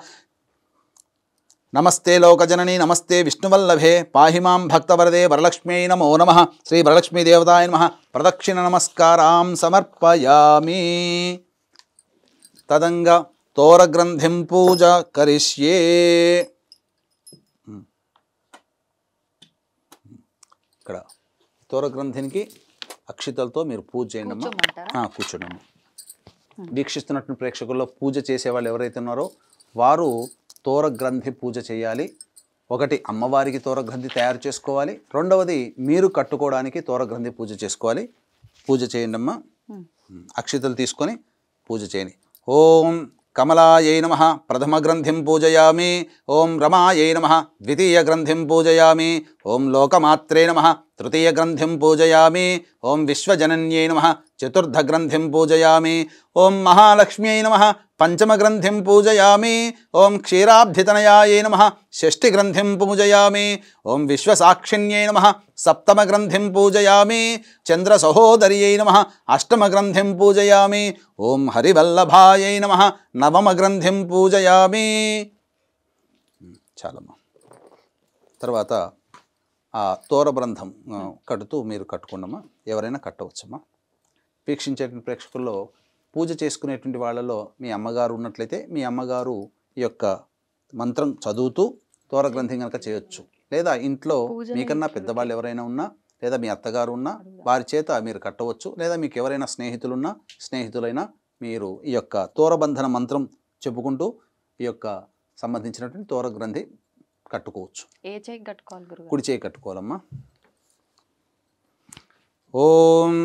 నమస్తే లోకజనని నమస్తే విష్ణువల్లభే పాహి మాం భక్తవరదే వరలక్ష్మ్యై నమో నమః. శ్రీ వరలక్ష్మీదేవతాయ నమః. ప్రదక్షిణ నమస్కారాం సమర్పయామి. తదంగ తోరగ్రంథిం పూజ కరిష్యే. ఇక్కడ తోరగ్రంథినికి అక్షితలతో మీరు పూజ చేయండి అమ్మా. కూర్చోండి అమ్మా. వీక్షిస్తున్నటువంటి ప్రేక్షకుల్లో పూజ చేసేవాళ్ళు ఎవరైతే ఉన్నారో వారు తోరగ్రంథి పూజ చేయాలి. ఒకటి అమ్మవారికి తోరగ్రంథి తయారు చేసుకోవాలి. రెండవది మీరు కట్టుకోవడానికి తోరగ్రంథి పూజ చేసుకోవాలి. పూజ చేయండి అమ్మా. అక్షితలు తీసుకొని పూజ చేయండి. ఓం కమలాయై నమః ప్రథమ గ్రంథిం పూజయామి. ఓం రమాయై నమః ద్వితీయ గ్రంథిం పూజయామి. ఓం లోకమాత్రే నమః తృతీయ గ్రంథిం పూజయామి. ఓం విశ్వజనన్యై నమః చతుర్థ గ్రంథిం పూజయామి. ఓం మహాలక్ష్మ్యై నమః పంచమ గ్రంథిం పూజయామి. ఓం క్షీరాబ్ధితనయాయై నమః షష్ఠి గ్రంథిం పూజయామి. ఓం విశ్వసాక్షిణ్యై నమః సప్తమ గ్రంథిం పూజయామి. చంద్ర సహోదర్యై నమః అష్టమ గ్రంథిం పూజయామి. ఓం హరివల్లభాయై నమః నవమ గ్రంథిం పూజయామి. చాలమ్మా. తర్వాత ఆ తోరబ్రంథం కడుతూ మీరు కట్టుకోండమ్మా. ఎవరైనా కట్టవచ్చమ్మా. వీక్షించేటువంటి ప్రేక్షకుల్లో పూజ చేసుకునేటువంటి వాళ్ళలో మీ అమ్మగారు ఉన్నట్లయితే మీ అమ్మగారు ఈ యొక్క మంత్రం చదువుతూ తోరగ్రంథి కనుక చేయొచ్చు. లేదా ఇంట్లో పూజలు మీకన్నా ఇంట్లో పెద్దవాళ్ళు ఎవరైనా ఉన్నా లేదా మీ అత్తగారు ఉన్నా వారి చేత మీరు కట్టవచ్చు. లేదా మీకు ఎవరైనా స్నేహితులున్నా స్నేహితులైనా మీరు ఈ యొక్క తోరబంధన మంత్రం చెప్పుకుంటూ ఈ యొక్క సంబంధించినటువంటి తోర గ్రంథి కట్టుకోవచ్చు. ఏ చేయి కట్టుకోవాలి గురుగారు? కుడి చేయి కట్టుకోవాలమ్మా. ఓం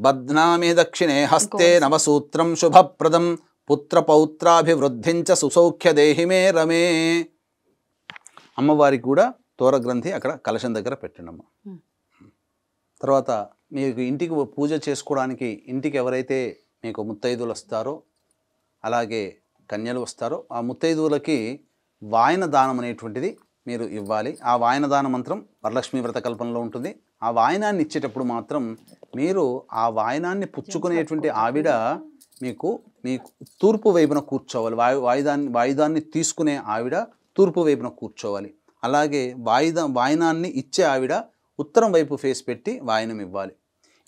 బధ్నామి దక్షిణే హస్తే నవసూత్రం శుభప్రదం పుత్రపౌత్రాభివృద్ధించ సుసౌఖ్య దేహిమే రమే. అమ్మవారికి కూడా తోర గ్రంథి అక్కడ కలశం దగ్గర పెట్టండమ్మా. తర్వాత మీకు ఇంటికి పూజ చేసుకోవడానికి ఇంటికి ఎవరైతే మీకు ముత్తైదువులు వస్తారో అలాగే కన్యలు వస్తారో ఆ ముత్తైదువులకి వాయన దానం అనేటువంటిది మీరు ఇవ్వాలి. ఆ వాయన దాన మంత్రం వరలక్ష్మి వ్రత కల్పనలో ఉంటుంది. ఆ వాయనాన్ని ఇచ్చేటప్పుడు మాత్రం మీరు ఆ వాయనాన్ని పుచ్చుకునేటువంటి ఆవిడ మీకు తూర్పు వైపున కూర్చోవాలి. వాయిదాన్ని తీసుకునే ఆవిడ తూర్పు వైపున కూర్చోవాలి. అలాగే వాయనాన్ని ఇచ్చే ఆవిడ ఉత్తరం వైపు ఫేస్ పెట్టి వాయనం ఇవ్వాలి.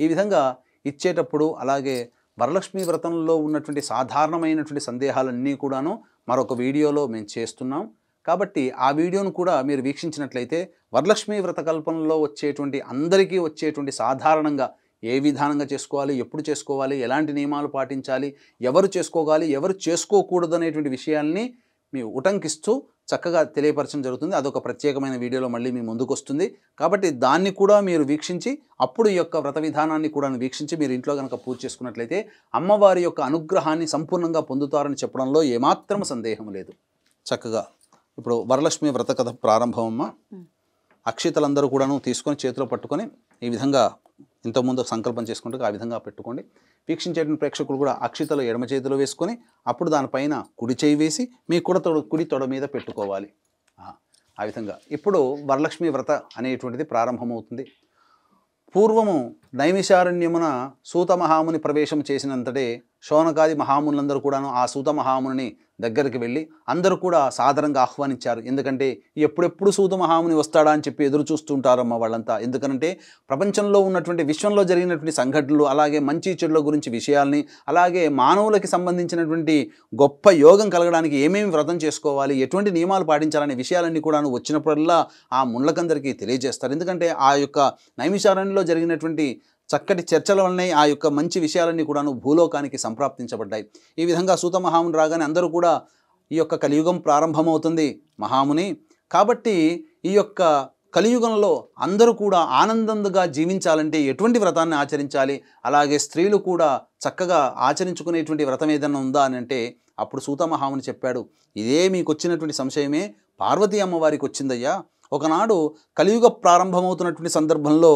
ఈ విధంగా ఇచ్చేటప్పుడు అలాగే వరలక్ష్మి వ్రతంలో ఉన్నటువంటి సాధారణమైనటువంటి సందేహాలన్నీ కూడాను మరొక వీడియోలో మేము చేస్తున్నాం. కాబట్టి ఆ వీడియోను కూడా మీరు వీక్షించినట్లయితే వరలక్ష్మి వ్రత కల్పనలో వచ్చేటువంటి అందరికీ వచ్చేటువంటి సాధారణంగా ఏ విధానంగా చేసుకోవాలి, ఎప్పుడు చేసుకోవాలి, ఎలాంటి నియమాలు పాటించాలి, ఎవరు చేసుకోవాలి, ఎవరు చేసుకోకూడదు అనేటువంటి విషయాల్ని మీ ఉటంకిస్తూ చక్కగా తెలియపరచడం జరుగుతుంది. అదొక ప్రత్యేకమైన వీడియోలో మళ్ళీ మీ ముందుకు వస్తుంది. కాబట్టి దాన్ని కూడా మీరు వీక్షించి అప్పుడు ఈ యొక్క వ్రత విధానాన్ని కూడా వీక్షించి మీరు ఇంట్లో కనుక పూజ చేసుకున్నట్లయితే అమ్మవారి యొక్క అనుగ్రహాన్ని సంపూర్ణంగా పొందుతారని చెప్పడంలో ఏమాత్రం సందేహం లేదు. చక్కగా ఇప్పుడు వరలక్ష్మి వ్రత కథ ప్రారంభమమ్మ. అక్షితలందరూ కూడాను తీసుకొని చేతిలో పట్టుకొని ఈ విధంగా ఇంతకుముందు సంకల్పం చేసుకుంటూ ఆ విధంగా పెట్టుకోండి. వీక్షించేటువంటి ప్రేక్షకులు కూడా అక్షితలు ఎడమ చేతిలో వేసుకొని అప్పుడు దానిపైన కుడి చేయి వేసి మీ కుడి తొడ మీద పెట్టుకోవాలి. ఆ విధంగా ఇప్పుడు వరలక్ష్మి వ్రత అనేటువంటిది ప్రారంభమవుతుంది. పూర్వము నైమిషారణ్యమున సూత మహాముని ప్రవేశం చేసినంతటే శౌనకాది మహామునులందరూ కూడాను ఆ సూత మహాముని దగ్గరికి వెళ్ళి అందరూ కూడా సాదరంగా ఆహ్వానించారు. ఎందుకంటే ఎప్పుడెప్పుడు సూత మహాముని వస్తాడా అని చెప్పి ఎదురు చూస్తుంటారమ్మ వాళ్ళంతా. ఎందుకంటే ప్రపంచంలో ఉన్నటువంటి విశ్వంలో జరిగినటువంటి సంఘటనలు అలాగే మంచి చెడుల గురించి విషయాల్ని అలాగే మానవులకి సంబంధించినటువంటి గొప్ప యోగం కలగడానికి ఏమేమి వ్రతం చేసుకోవాలి, ఎటువంటి నియమాలు పాటించాలనే విషయాలన్నీ కూడాను వచ్చినప్పుడల్లా ఆ ముళ్ళకందరికీ తెలియజేస్తారు. ఎందుకంటే ఆ యొక్క నైమిషారణ్యంలో జరిగినటువంటి చక్కటి చర్చల వల్లనే ఆ యొక్క మంచి విషయాలన్నీ కూడాను భూలోకానికి సంప్రాప్తించబడ్డాయి. ఈ విధంగా సూత మహాముని రాగానే అందరూ కూడా ఈ యొక్క కలియుగం ప్రారంభమవుతుంది మహాముని. కాబట్టి ఈ యొక్క కలియుగంలో అందరూ కూడా ఆనందంగా జీవించాలంటే ఎటువంటి వ్రతాన్ని ఆచరించాలి, అలాగే స్త్రీలు కూడా చక్కగా ఆచరించుకునేటువంటి వ్రతం ఏదైనా ఉందా అని అంటే అప్పుడు సూత మహాముని చెప్పాడు, ఇదే మీకు వచ్చినటువంటి సంశయమే పార్వతీ అమ్మవారికి వచ్చిందయ్యా. ఒకనాడు కలియుగ ప్రారంభమవుతున్నటువంటి సందర్భంలో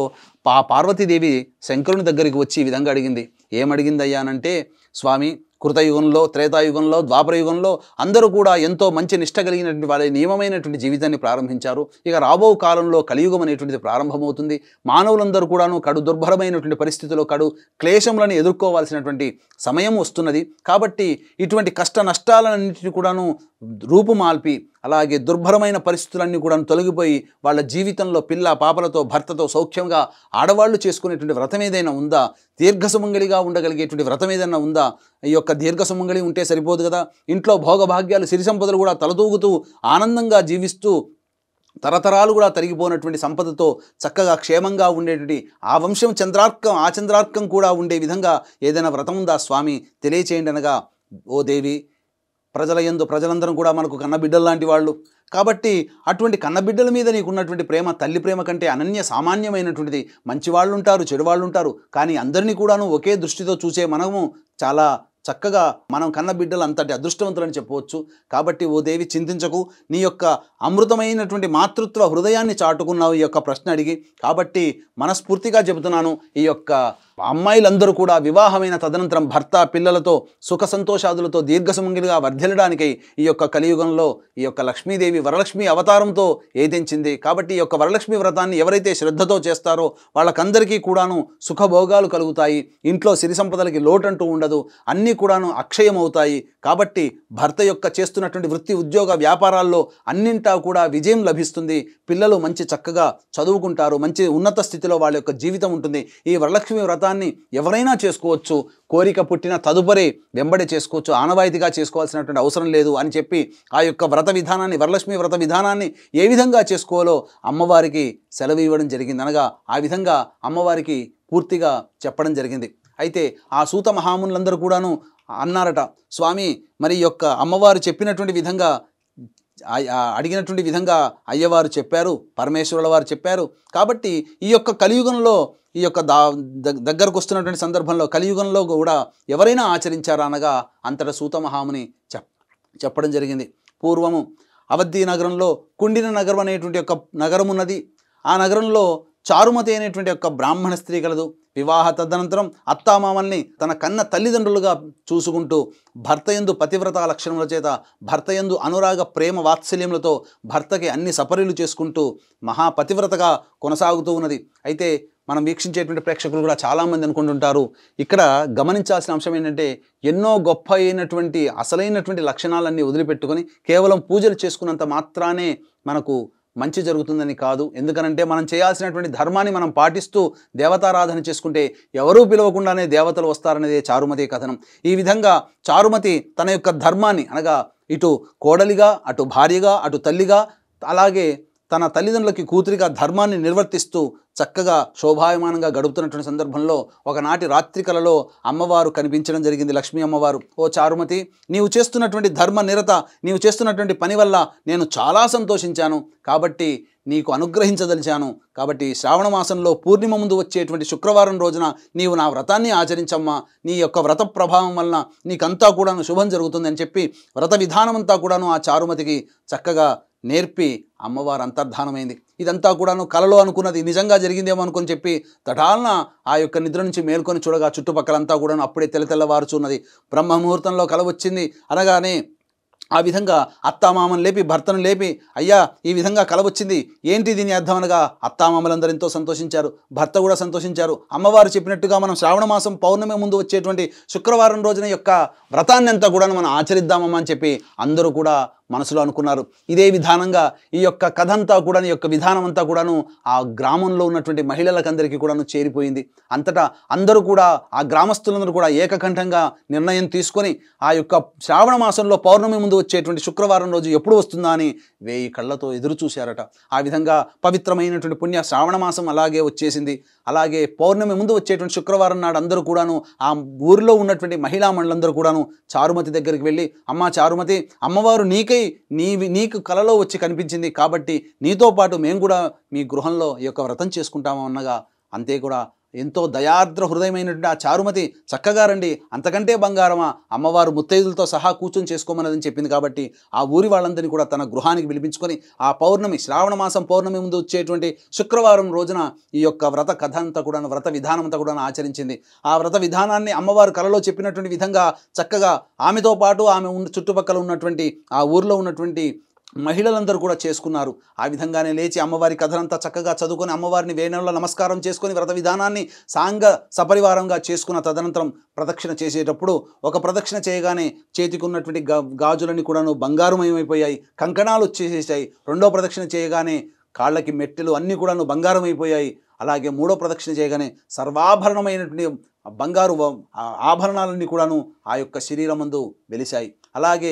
పార్వతీదేవి శంకరుని దగ్గరికి వచ్చి ఈ విధంగా అడిగింది. ఏమడిగిందయ్యా అనంటే, స్వామి కృతయుగంలో త్రేతాయుగంలో ద్వాపరయుగంలో అందరూ కూడా ఎంతో మంచి నిష్ట కలిగినటువంటి వాళ్ళ నియమమైనటువంటి జీవితాన్ని ప్రారంభించారు. ఇక రాబో కాలంలో కలియుగం అనేటువంటిది ప్రారంభమవుతుంది. మానవులందరూ కూడాను కడు దుర్భరమైనటువంటి పరిస్థితుల్లో కడు క్లేశములను ఎదుర్కోవాల్సినటువంటి సమయం వస్తున్నది. కాబట్టి ఇటువంటి కష్ట నష్టాలన్నింటినీ కూడాను రూపుమాల్పి అలాగే దుర్భరమైన పరిస్థితులన్నీ కూడా తొలగిపోయి వాళ్ళ జీవితంలో పిల్ల పాపలతో భర్తతో సౌఖ్యంగా ఆడవాళ్ళు చేసుకునేటువంటి వ్రతం ఏదైనా ఉందా, దీర్ఘసుమంగళిగా ఉండగలిగేటువంటి వ్రతం ఏదైనా ఉందా? ఈ యొక్క దీర్ఘసుమంగళి ఉంటే సరిపోదు కదా, ఇంట్లో భోగభాగ్యాలు సిరి సంపదలు కూడా తలతూగుతూ ఆనందంగా జీవిస్తూ తరతరాలు కూడా తరిగిపోయినటువంటి సంపదతో చక్కగా క్షేమంగా ఉండేటువంటి ఆ వంశం చంద్రార్కం కూడా ఉండే విధంగా ఏదైనా వ్రతం ఉందా స్వామి తెలియచేయండి అనగా, ఓ దేవి ప్రజలందరం కూడా మనకు కన్నబిడ్డలు లాంటి వాళ్ళు కాబట్టి అటువంటి కన్నబిడ్డల మీద నీకున్నటువంటి ప్రేమ తల్లి ప్రేమ కంటే అనన్య సామాన్యమైనటువంటిది. మంచివాళ్ళు ఉంటారు, చెడువాళ్ళు ఉంటారు, కానీ అందరినీ కూడాను ఒకే దృష్టితో చూసే మనము చాలా చక్కగా మనం కన్న బిడ్డలు అంతటి అదృష్టవంతులని చెప్పవచ్చు. కాబట్టి ఓ దేవి చింతించకు, నీ యొక్క అమృతమైనటువంటి మాతృత్వ హృదయాన్ని చాటుకున్నావు ఈ యొక్క ప్రశ్న అడిగి. కాబట్టి మనస్ఫూర్తిగా చెబుతున్నాను, ఈ యొక్క అమ్మాయిలందరూ కూడా వివాహమైన తదనంతరం భర్త పిల్లలతో సుఖ సంతోషాదులతో దీర్ఘసుమంగిలిగా వర్ధిల్లడానికై ఈ యొక్క కలియుగంలో ఈ యొక్క లక్ష్మీదేవి వరలక్ష్మి అవతారంతో ఏదించింది. కాబట్టి ఈ యొక్క వరలక్ష్మి వ్రతాన్ని ఎవరైతే శ్రద్ధతో చేస్తారో వాళ్ళకందరికీ కూడాను సుఖభోగాలు కలుగుతాయి, ఇంట్లో సిరి సంపదలకి లోటంటూ ఉండదు, అన్నీ కూడాను అక్షయమవుతాయి. కాబట్టి భర్త యొక్క చేస్తున్నటువంటి వృత్తి ఉద్యోగ వ్యాపారాల్లో అన్నింటా కూడా విజయం లభిస్తుంది. పిల్లలు మంచి చక్కగా చదువుకుంటారు, మంచి ఉన్నత స్థితిలో వాళ్ళ యొక్క జీవితం ఉంటుంది. ఈ వరలక్ష్మి వ్రతాన్ని వ్రతాన్ని ఎవరైనా చేసుకోవచ్చు, కోరిక పుట్టిన తదుపరి వెంబడి చేసుకోవచ్చు, ఆనవాయితీగా చేసుకోవాల్సినటువంటి అవసరం లేదు అని చెప్పి ఆ యొక్క వ్రత విధానాన్ని, వరలక్ష్మి వ్రత విధానాన్ని ఏ విధంగా చేసుకోవాలో అమ్మవారికి సెలవు ఇవ్వడం జరిగింది. అనగా ఆ విధంగా అమ్మవారికి పూర్తిగా చెప్పడం జరిగింది. అయితే ఆ సూత మహామునులందరూ కూడాను అన్నారట, స్వామి మరి యొక్క అమ్మవారు చెప్పినటువంటి విధంగా అడిగినటువంటి విధంగా అయ్యవారు చెప్పారు, పరమేశ్వరుల వారు చెప్పారు, కాబట్టి ఈ యొక్క కలియుగంలో ఈ యొక్క దగ్గరకు వస్తున్నటువంటి సందర్భంలో కలియుగంలో కూడా ఎవరైనా ఆచరించారా అనగా అంతటా సూత మహాముని చెప్పడం జరిగింది. పూర్వము అవధి నగరంలో కుండిన నగరం అనేటువంటి ఒక నగరం ఉన్నది. ఆ నగరంలో చారుమతి అనేటువంటి యొక్క బ్రాహ్మణ స్త్రీ కలదు. వివాహ తదనంతరం అత్తామామల్ని తన కన్న తల్లిదండ్రులుగా చూసుకుంటూ భర్తయందు పతివ్రత లక్షణముల చేత, భర్తయందు అనురాగ ప్రేమ వాత్సల్యములతో భర్తకి అన్ని సపర్యలు చేసుకుంటూ మహాపతివ్రతగా కొనసాగుతూ ఉన్నది. అయితే మనం వీక్షించేటువంటి ప్రేక్షకులు కూడా చాలామంది అనుకుంటుంటారు, ఇక్కడ గమనించాల్సిన అంశం ఏంటంటే ఎన్నో గొప్ప అయినటువంటి అసలైనటువంటి లక్షణాలన్నీ వదిలిపెట్టుకొని కేవలం పూజలు చేసుకున్నంత మాత్రానే మనకు మంచి జరుగుతుందని కాదు. ఎందుకనంటే మనం చేయాల్సినటువంటి ధర్మాన్ని మనం పాటిస్తూ దేవతారాధన చేసుకుంటే ఎవరూ పిలవకుండానే దేవతలు వస్తారనేదే చారుమతి కథనం. ఈ విధంగా చారుమతి తన యొక్క ధర్మాన్ని అనగా ఇటు కోడలిగా, అటు భార్యగా, అటు తల్లిగా, అలాగే తన తల్లిదండ్రులకి కూతురిగా ధర్మాన్ని నిర్వర్తిస్తూ చక్కగా శోభాయమానంగా గడుపుతున్నటువంటి సందర్భంలో ఒకనాటి రాత్రి కలలో అమ్మవారు కనిపించడం జరిగింది, లక్ష్మీ అమ్మవారు. ఓ చారుమతి, నీవు చేస్తున్నటువంటి ధర్మ నిరత, నీవు చేస్తున్నటువంటి పని వల్ల నేను చాలా సంతోషించాను, కాబట్టి నీకు అనుగ్రహించదలిచాను. కాబట్టి శ్రావణ మాసంలో పూర్ణిమ ముందు వచ్చేటువంటి శుక్రవారం రోజున నీవు నా వ్రతాన్ని ఆచరించమ్మా, నీ యొక్క వ్రత ప్రభావం వలన నీకంతా కూడాను శుభం జరుగుతుంది అని చెప్పి వ్రత విధానమంతా కూడాను ఆ చారుమతికి చక్కగా నేర్పి అమ్మవారు అంతర్ధానమైంది. ఇదంతా కూడాను కలలో అనుకున్నది నిజంగా జరిగిందేమో అనుకొని చెప్పి తటాలన ఆ యొక్క నిద్ర నుంచి మేల్కొని చూడగా చుట్టుపక్కలంతా కూడాను అప్పుడే తెల్లవారుచున్నది. బ్రహ్మ ముహూర్తంలో కల వచ్చింది అనగానే ఆ విధంగా అత్తామామను లేపి భర్తను లేపి, అయ్యా ఈ విధంగా కల వచ్చింది, ఏంటి దీని అర్థం అనగా అత్తామామలందరూ ఎంతో సంతోషించారు, భర్త కూడా సంతోషించారు. అమ్మవారు చెప్పినట్టుగా మనం శ్రావణ మాసం పౌర్ణమి ముందు వచ్చేటువంటి శుక్రవారం రోజున యొక్క వ్రతాన్ని అంతా కూడా మనం ఆచరిద్దామమ్మా అని చెప్పి అందరూ కూడా మనసులో అనుకున్నారు. ఇదే విధానంగా ఈ యొక్క కథ అంతా కూడా, ఈ యొక్క విధానం అంతా కూడాను ఆ గ్రామంలో ఉన్నటువంటి మహిళలకందరికీ కూడాను చేరిపోయింది. అంతటా అందరూ కూడా ఆ గ్రామస్తులందరూ కూడా ఏకకంఠంగా నిర్ణయం తీసుకొని ఆ యొక్క శ్రావణ మాసంలో పౌర్ణమి ముందు వచ్చేటువంటి శుక్రవారం రోజు ఎప్పుడు వస్తుందా అని 1000 కళ్ళతో ఎదురు చూశారట. ఆ విధంగా పవిత్రమైనటువంటి పుణ్య శ్రావణ మాసం అలాగే వచ్చేసింది. అలాగే పౌర్ణమి ముందు వచ్చేటువంటి శుక్రవారం నాడు అందరూ కూడాను ఆ ఊరిలో ఉన్నటువంటి మహిళా మండలందరూ కూడాను చారుమతి దగ్గరికి వెళ్ళి, అమ్మా చారుమతి, అమ్మవారు నీకు కలలో వచ్చి కనిపించింది, కాబట్టి నీతో పాటు మేము కూడా మీ గృహంలో ఈ యొక్క వ్రతం చేసుకుంటాము అన్నగా, అంతే కూడా ఎంతో దయార్ద్ర హృదయమైనటువంటి ఆ చారుమతి చక్కగా రండి, అంతకంటే బంగారమా, అమ్మవారు ముత్తైదులతో సహా కూర్చొని చేసుకోమన్నదని చెప్పింది. కాబట్టి ఆ ఊరి వాళ్ళందరినీ కూడా తన గృహానికి పిలిపించుకొని ఆ పౌర్ణమి, శ్రావణ మాసం పౌర్ణమి ముందు వచ్చేటువంటి శుక్రవారం రోజున ఈ యొక్క వ్రత కథ అంతా కూడా, వ్రత విధానం అంతా కూడా ఆచరించింది. ఆ వ్రత విధానాన్ని అమ్మవారు కలలో చెప్పినటువంటి విధంగా చక్కగా ఆమెతో పాటు ఆమె చుట్టుపక్కల ఉన్నటువంటి ఆ ఊరిలో ఉన్నటువంటి మహిళలందరూ కూడా చేసుకున్నారు. ఆ విధంగానే లేచి అమ్మవారి కథనంతా చక్కగా చదువుకొని అమ్మవారిని వేణువుల నమస్కారం చేసుకొని వ్రత విధానాన్ని సాంగ సపరివారంగా చేసుకున్న తదనంతరం ప్రదక్షిణ చేసేటప్పుడు ఒక ప్రదక్షిణ చేయగానే చేతికి ఉన్నటువంటి గాజులన్నీ కూడాను బంగారుమయమైపోయాయి, కంకణాలు వచ్చేసేసాయి. రెండో ప్రదక్షిణ చేయగానే కాళ్ళకి మెట్టెలు అన్నీ కూడాను బంగారం అయిపోయాయి. అలాగే మూడో ప్రదక్షిణ చేయగానే సర్వాభరణమైనటువంటి బంగారు ఆభరణాలన్నీ కూడాను ఆ యొక్క శరీరమందు వెలిశాయి. అలాగే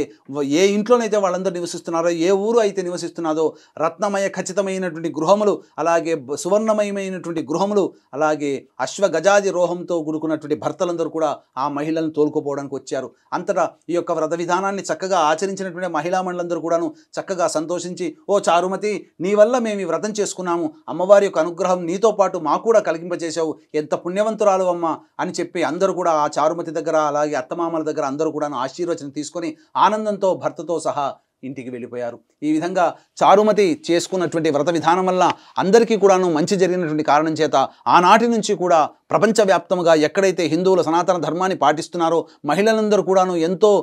ఏ ఇంట్లోనైతే వాళ్ళందరూ నివసిస్తున్నారో, ఏ ఊరు అయితే నివసిస్తున్నారో రత్నమయ ఖచ్చితమైనటువంటి గృహములు, అలాగే సువర్ణమయమైనటువంటి గృహములు, అలాగే అశ్వగజాది రోహంతో కూడుకున్నటువంటి భర్తలందరూ కూడా ఆ మహిళలను తోలుకోపోవడానికి వచ్చారు. అంతటా ఈ యొక్క వ్రత విధానాన్ని చక్కగా ఆచరించినటువంటి మహిళా మండలందరూ కూడాను చక్కగా సంతోషించి, ఓ చారుమతి, నీ వల్ల మేము ఈ వ్రతం చేసుకున్నాము, అమ్మవారి యొక్క అనుగ్రహం నీతో పాటు మాకు కూడా కలిగింపజేశావు, ఎంత పుణ్యవంతురాలు అమ్మ అని చెప్పి అందరూ కూడా ఆ చారుమతి దగ్గర అలాగే అత్తమామల దగ్గర అందరూ కూడా ఆశీర్వచనం తీసుకొని ఆనందంతో భర్తతో సహా ఇంటికి వెళ్ళిపోయారు. ఈ విధంగా చారుమతి చేసుకున్నటువంటి వ్రత విధానం వల్ల అందరికీ కూడాను మంచి జరిగినటువంటి కారణం చేత ఆనాటి నుంచి కూడా ప్రపంచవ్యాప్తంగా ఎక్కడైతే హిందువుల సనాతన ధర్మాన్ని పాటిస్తున్నారో మహిళలందరూ కూడాను ఎంతో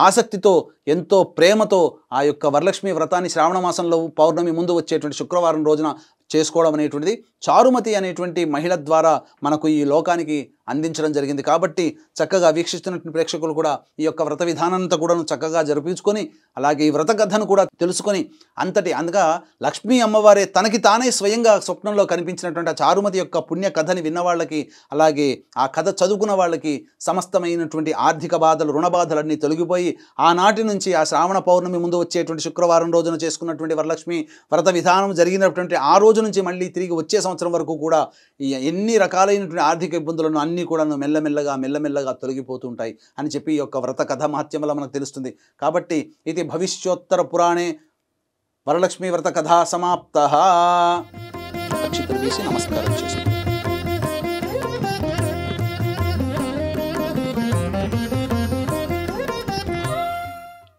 ఆసక్తితో, ఎంతో ప్రేమతో ఆ యొక్క వరలక్ష్మి వ్రతాన్ని శ్రావణ మాసంలో పౌర్ణమి ముందు వచ్చేటువంటి శుక్రవారం రోజున చేసుకోవడం అనేటువంటిది చారుమతి అనేటువంటి మహిళ ద్వారా మనకు ఈ లోకానికి అందించడం జరిగింది. కాబట్టి చక్కగా వీక్షిస్తున్నటువంటి ప్రేక్షకులు కూడా ఈ యొక్క వ్రత విధానంతో కూడా చక్కగా జరిపించుకొని అలాగే ఈ వ్రత కథను కూడా తెలుసుకొని అందుగా లక్ష్మీ అమ్మవారే తనకి తానే స్వయంగా స్వప్నంలో కనిపించినటువంటి ఆ చారుమతి యొక్క పుణ్య కథని విన్న వాళ్ళకి అలాగే ఆ కథ చదువుకున్న వాళ్ళకి సమస్తమైనటువంటి ఆర్థిక బాధలు రుణ బాధలన్నీ తొలగిపోయి ఆనాటి నుంచి ఆ శ్రావణ పౌర్ణమి ముందు వచ్చేటువంటి శుక్రవారం రోజున చేసుకున్నటువంటి వరలక్ష్మి వ్రత విధానం జరిగినటువంటి ఆ రోజు నుంచి మళ్ళీ తిరిగి వచ్చే సంవత్సరం వరకు కూడా ఎన్ని రకాలైనటువంటి ఆర్థిక ఇబ్బందులను అన్నీ కూడా మెల్లమెల్లగా తొలగిపోతూ ఉంటాయి అని చెప్పి ఈ యొక్క వ్రత కథ మహత్యం వల్ల మనకు తెలుస్తుంది. కాబట్టి ఇది భవిష్యోత్తర పురాణే వరలక్ష్మి వ్రత కథా సమాప్త. అక్షతలు వేసి నమస్కారం చేసి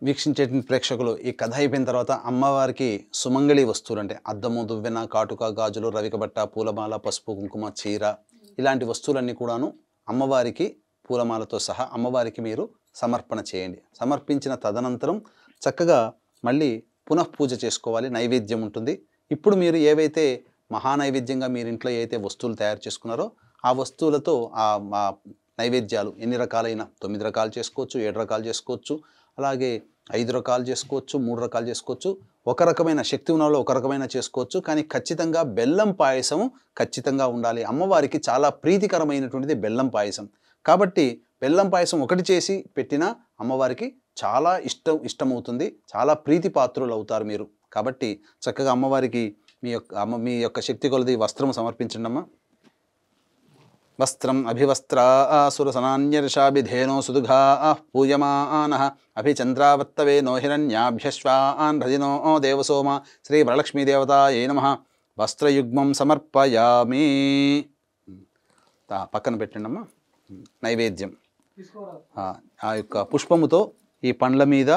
వీక్షించేటువంటి ప్రేక్షకులు ఈ కథ అయిపోయిన తర్వాత అమ్మవారికి సుమంగళి వస్తువులు అంటే అద్దము దువ్వెన కాటుక గాజులు రవికబట్ట పూలమాల పసుపు కుంకుమ చీర ఇలాంటి వస్తువులన్నీ కూడాను అమ్మవారికి పూలమాలతో సహా అమ్మవారికి మీరు సమర్పణ చేయండి. సమర్పించిన తదనంతరం చక్కగా మళ్ళీ పునఃపూజ చేసుకోవాలి. నైవేద్యం ఉంటుంది. ఇప్పుడు మీరు ఏవైతే మహానైవేద్యంగా మీరు ఇంట్లో ఏవైతే వస్తువులు తయారు చేసుకున్నారో ఆ వస్తువులతో ఆ నైవేద్యాలు ఎన్ని రకాలైన 9 రకాలు చేసుకోవచ్చు, 7 రకాలు చేసుకోవచ్చు, అలాగే 5 రకాలు చేసుకోవచ్చు, 3 రకాలు చేసుకోవచ్చు. ఒక రకమైన శక్తి ఉన్నలో ఒక రకమైన చేసుకోవచ్చు. కానీ ఖచ్చితంగా బెల్లం పాయసం ఖచ్చితంగా ఉండాలి. అమ్మవారికి చాలా ప్రీతికరమైనటువంటిది బెల్లం పాయసం. కాబట్టి బెల్లం పాయసం ఒకటి చేసి పెట్టినా అమ్మవారికి చాలా ఇష్టమవుతుంది. చాలా ప్రీతి పాత్రులు అవుతారు మీరు. కాబట్టి చక్కగా అమ్మవారికి మీ యొక్క శక్తి కొలది వస్త్రం సమర్పించండి అమ్మ. వస్త్రం అభివస్త్రా సురసనాన్యర్షాభిధేనో సుదుఘా పూయమానః అభిచంద్రావర్తవే నో హిరణ్యాభ్యశ్వాన్ రజినో దేవసోమ శ్రీ వరలక్ష్మీదేవతాయై నమః. వస్త్రయుగ్మం సమర్పయామి. పక్కన పెట్టండి అమ్మ. నైవేద్యం ఆ యొక్క పుష్పముతో ఈ పండ్ల మీద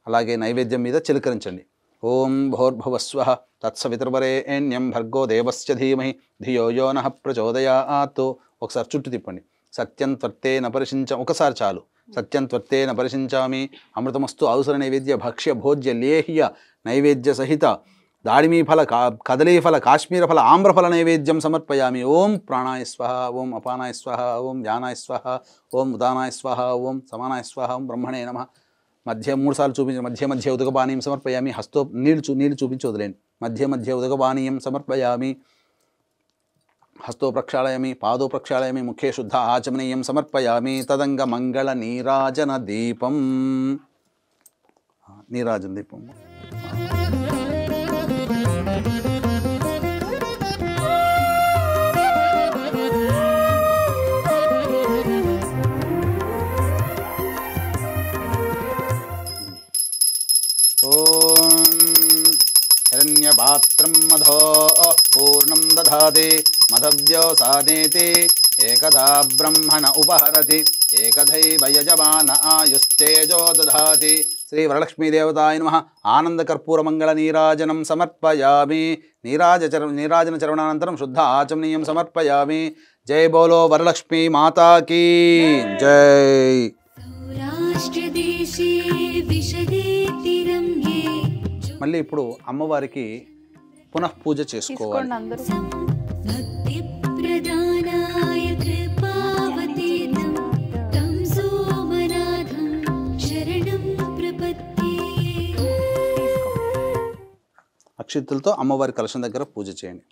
అలాగే నైవేద్యం మీద చిలకరించండి. ఓం భోర్భువస్వః తత్సవితుర్వరేణ్యం భర్గో దేవస్య ధీమహి ధియో యో నః ప్రచోదయాత్. ఒకసారి చుట్టూ తిప్పండి. సత్యం త్వర్తేన పరిశించ ఒకసారి చాలు. సత్యం త్వర్తేన పరిశించామి అమృతమస్తు ఔసర నైవేద్య భక్ష్య భోజ్య లేహ్య నైవేద్య సహిత దాడిమీఫల కదలీఫల కాశ్మీరఫల ఆమ్రఫల నైవేద్యం సమర్పయామి. ఓం ప్రాణాయ స్వహ, ఓం అపానాయ స్వహ, ఓం ధ్యానాయ స్వహ, ఓం ఉదానాయ స్వహ, ఓం సమానాయ స్వహ, ఓం బ్రహ్మణే నమః. మధ్య 3 సార్లు చూపించి మధ్య ఉదకపానీయం సమర్పయామి. హస్తో నీళ్లు చూపించి వదిలేండి. మధ్య ఉదకపానీయం సమర్పయామి. హస్తో ప్రక్షాళయామి, పాదో ప్రక్షాళయామి, ముఖే శుద్ధ ఆచమనీయం సమర్పయామి. తదంగ మంగళ నీరాజన దీపం. నీరాజన దీపం హిరణ్యపాత్రం మధో పూర్ణం దధాతి మధవ్యోసానేతి ఏకదా బ్రహ్మణ ఉపహరతి ఏకథైవ యజమాన ఆయుస్తేజో దధాతి. శ్రీ వరలక్ష్మీదేవతాయ నమః. ఆనందకర్పూరమంగళ నీరాజనం సమర్పయామి. నీరాజన చరణానంతరం శుద్ధ ఆచమనీయం సమర్పయామి. జై బోలో వరలక్ష్మీ మాతాకి జై. మళ్ళీ ఇప్పుడు అమ్మవారికి పునఃపూజ చేసుకోవాలి. అక్షితులతో అమ్మవారి కలశం దగ్గర పూజ చేయండి.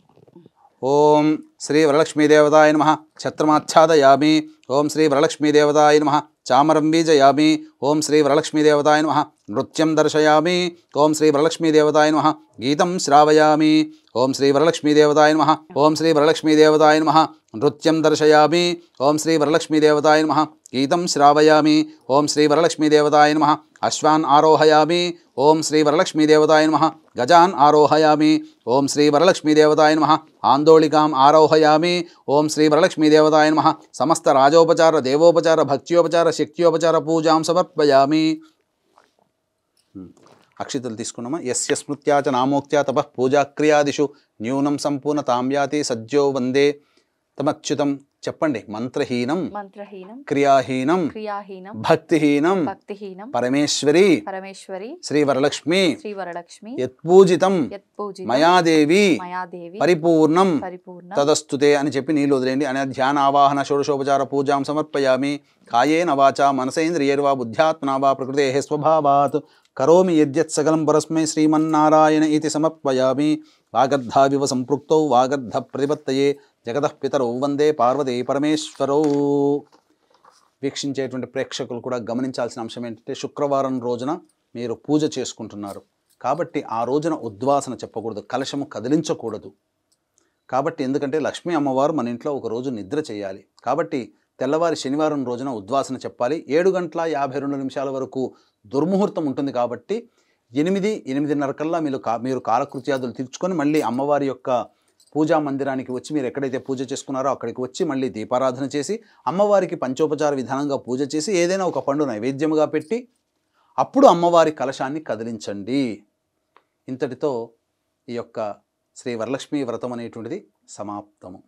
ఓం శ్రీ వరలక్ష్మీదేవతాయ నమః. ఛత్రమాచ్ఛాదయామి. ఓం శ్రీ వరలక్ష్మీదేవతాయ నమః. చామరం బీజయామి. ఓం శ్రీ వరలక్ష్మీదేవతాయ నమః. నృత్యం దర్శయామి. ఓం శ్రీ వరలక్ష్మీదేవతాయ నమః. గీతం శ్రావయామి. ఓం శ్రీ వరలక్ష్మీదేవతాయ నమః. ఓం శ్రీ వరలక్ష్మీదేవతాయ నమః. నృత్యం దర్శయామి. ఓం శ్రీ వరలక్ష్మీదేవతాయ నమః. గీతం శ్రావయామి. ఓం శ్రీ వరలక్ష్మీదేవతాయ నమః. అశ్వాన్ ఆరోహయామి. ఓం శ్రీ వరలక్ష్మీదేవతాయ నమః. గజాన్ ఆరోహయామి. ఓం శ్రీ వరలక్ష్మీదేవతాయ నమః. ఆందోళికాం ఆరోహయామి. ఓం శ్రీ వరలక్ష్మీదేవతాయ నమః. సమస్త రాజోపచార దేవోపచార భక్త్యోపచార శక్త్యోపచార పూజాం సమర్పయామి. అక్షితలు తీసుకున్నామా. యస్య స్మృత్యా చ నామోక్త్యా తపః పూజాక్రియాదిషు న్యూనం సంపూర్ణతాం యాతి సజ్జో వందే తమచ్యుతం చెప్పండి. మంత్రహీనం మంత్రహీనం క్రియాహీనం క్రియాహీనం భక్తిహీనం భక్తిహీనం పరమేశ్వరి పరమేశ్వరి శ్రీ వరలక్ష్మి శ్రీ వరలక్ష్మి యత్పూజితం యత్పూజితం మయాదేవి మయాదేవి పరిపూర్ణం పరిపూర్ణ తదస్తుతే అని చెప్పి నీళ్ళు వదిలేయండి. అనే ధ్యాన ఆవాహన షోడశోపచార పూజాం సమర్పయామి. కాయేన వాచా మనసేంద్రియైర్వా బుద్ధ్యాత్మనా వా ప్రకృతేః స్వభావాత్ కరోమి యద్యత్ సకలం పరస్మై శ్రీమన్నారాయణ ఇతి సమర్పయామి. వాగర్ధావివ సంపృక్తౌ వాగర్ధ ప్రతిపత్తయే జగతః పితరౌ వందే పార్వతీ పరమేశ్వరౌ. వీక్షించేటువంటి ప్రేక్షకులు కూడా గమనించాల్సిన అంశం ఏంటంటే, శుక్రవారం రోజున మీరు పూజ చేసుకుంటున్నారు కాబట్టి ఆ రోజున ఉద్వాసన చెప్పకూడదు, కలశము కదిలించకూడదు. కాబట్టి ఎందుకంటే లక్ష్మీ అమ్మవారు మన ఇంట్లో ఒక రోజు నిద్ర చేయాలి కాబట్టి తెల్లవారి శనివారం రోజున ఉద్వాసన చెప్పాలి. 7:52 వరకు దుర్ముహూర్తం ఉంటుంది కాబట్టి 8-8:30 కల్లా మీరు కాలకృత్యాదులు తీర్చుకొని మళ్ళీ అమ్మవారి యొక్క పూజా మందిరానికి వచ్చి, మీరు ఎక్కడైతే పూజ చేసుకున్నారో అక్కడికి వచ్చి మళ్ళీ దీపారాధన చేసి అమ్మవారికి పంచోపచార విధానంగా పూజ చేసి ఏదైనా ఒక పండు నైవేద్యముగా పెట్టి అప్పుడు అమ్మవారి కలశాన్ని కదిలించండి. ఇంతటితో ఈ యొక్క శ్రీ వరలక్ష్మీ వ్రతం అనేటువంటిది సమాప్తము.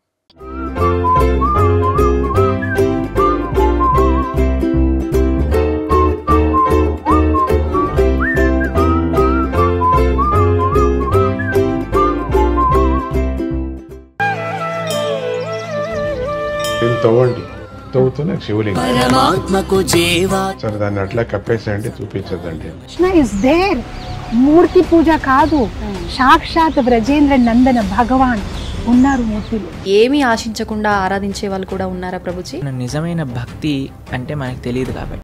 తవ్వండి, తవ్వుతూనే శివలింగం. పరమాత్మకు జీవా సరే దాన్ని అట్లా కప్పేసేయండి, చూపించదండి. Krishna is there. మూర్తి పూజ కాదు, సాక్షాత్ బ్రజేంద్ర నందన భగవాన్ ఉన్నారు మూర్తిలో. ఏమీ ఆశించకుండా ఆరాధించే వాళ్ళు కూడా ఉన్నారా ప్రభుజీ? నిజమైన భక్తి అంటే మనకు తెలియదు కాబట్టి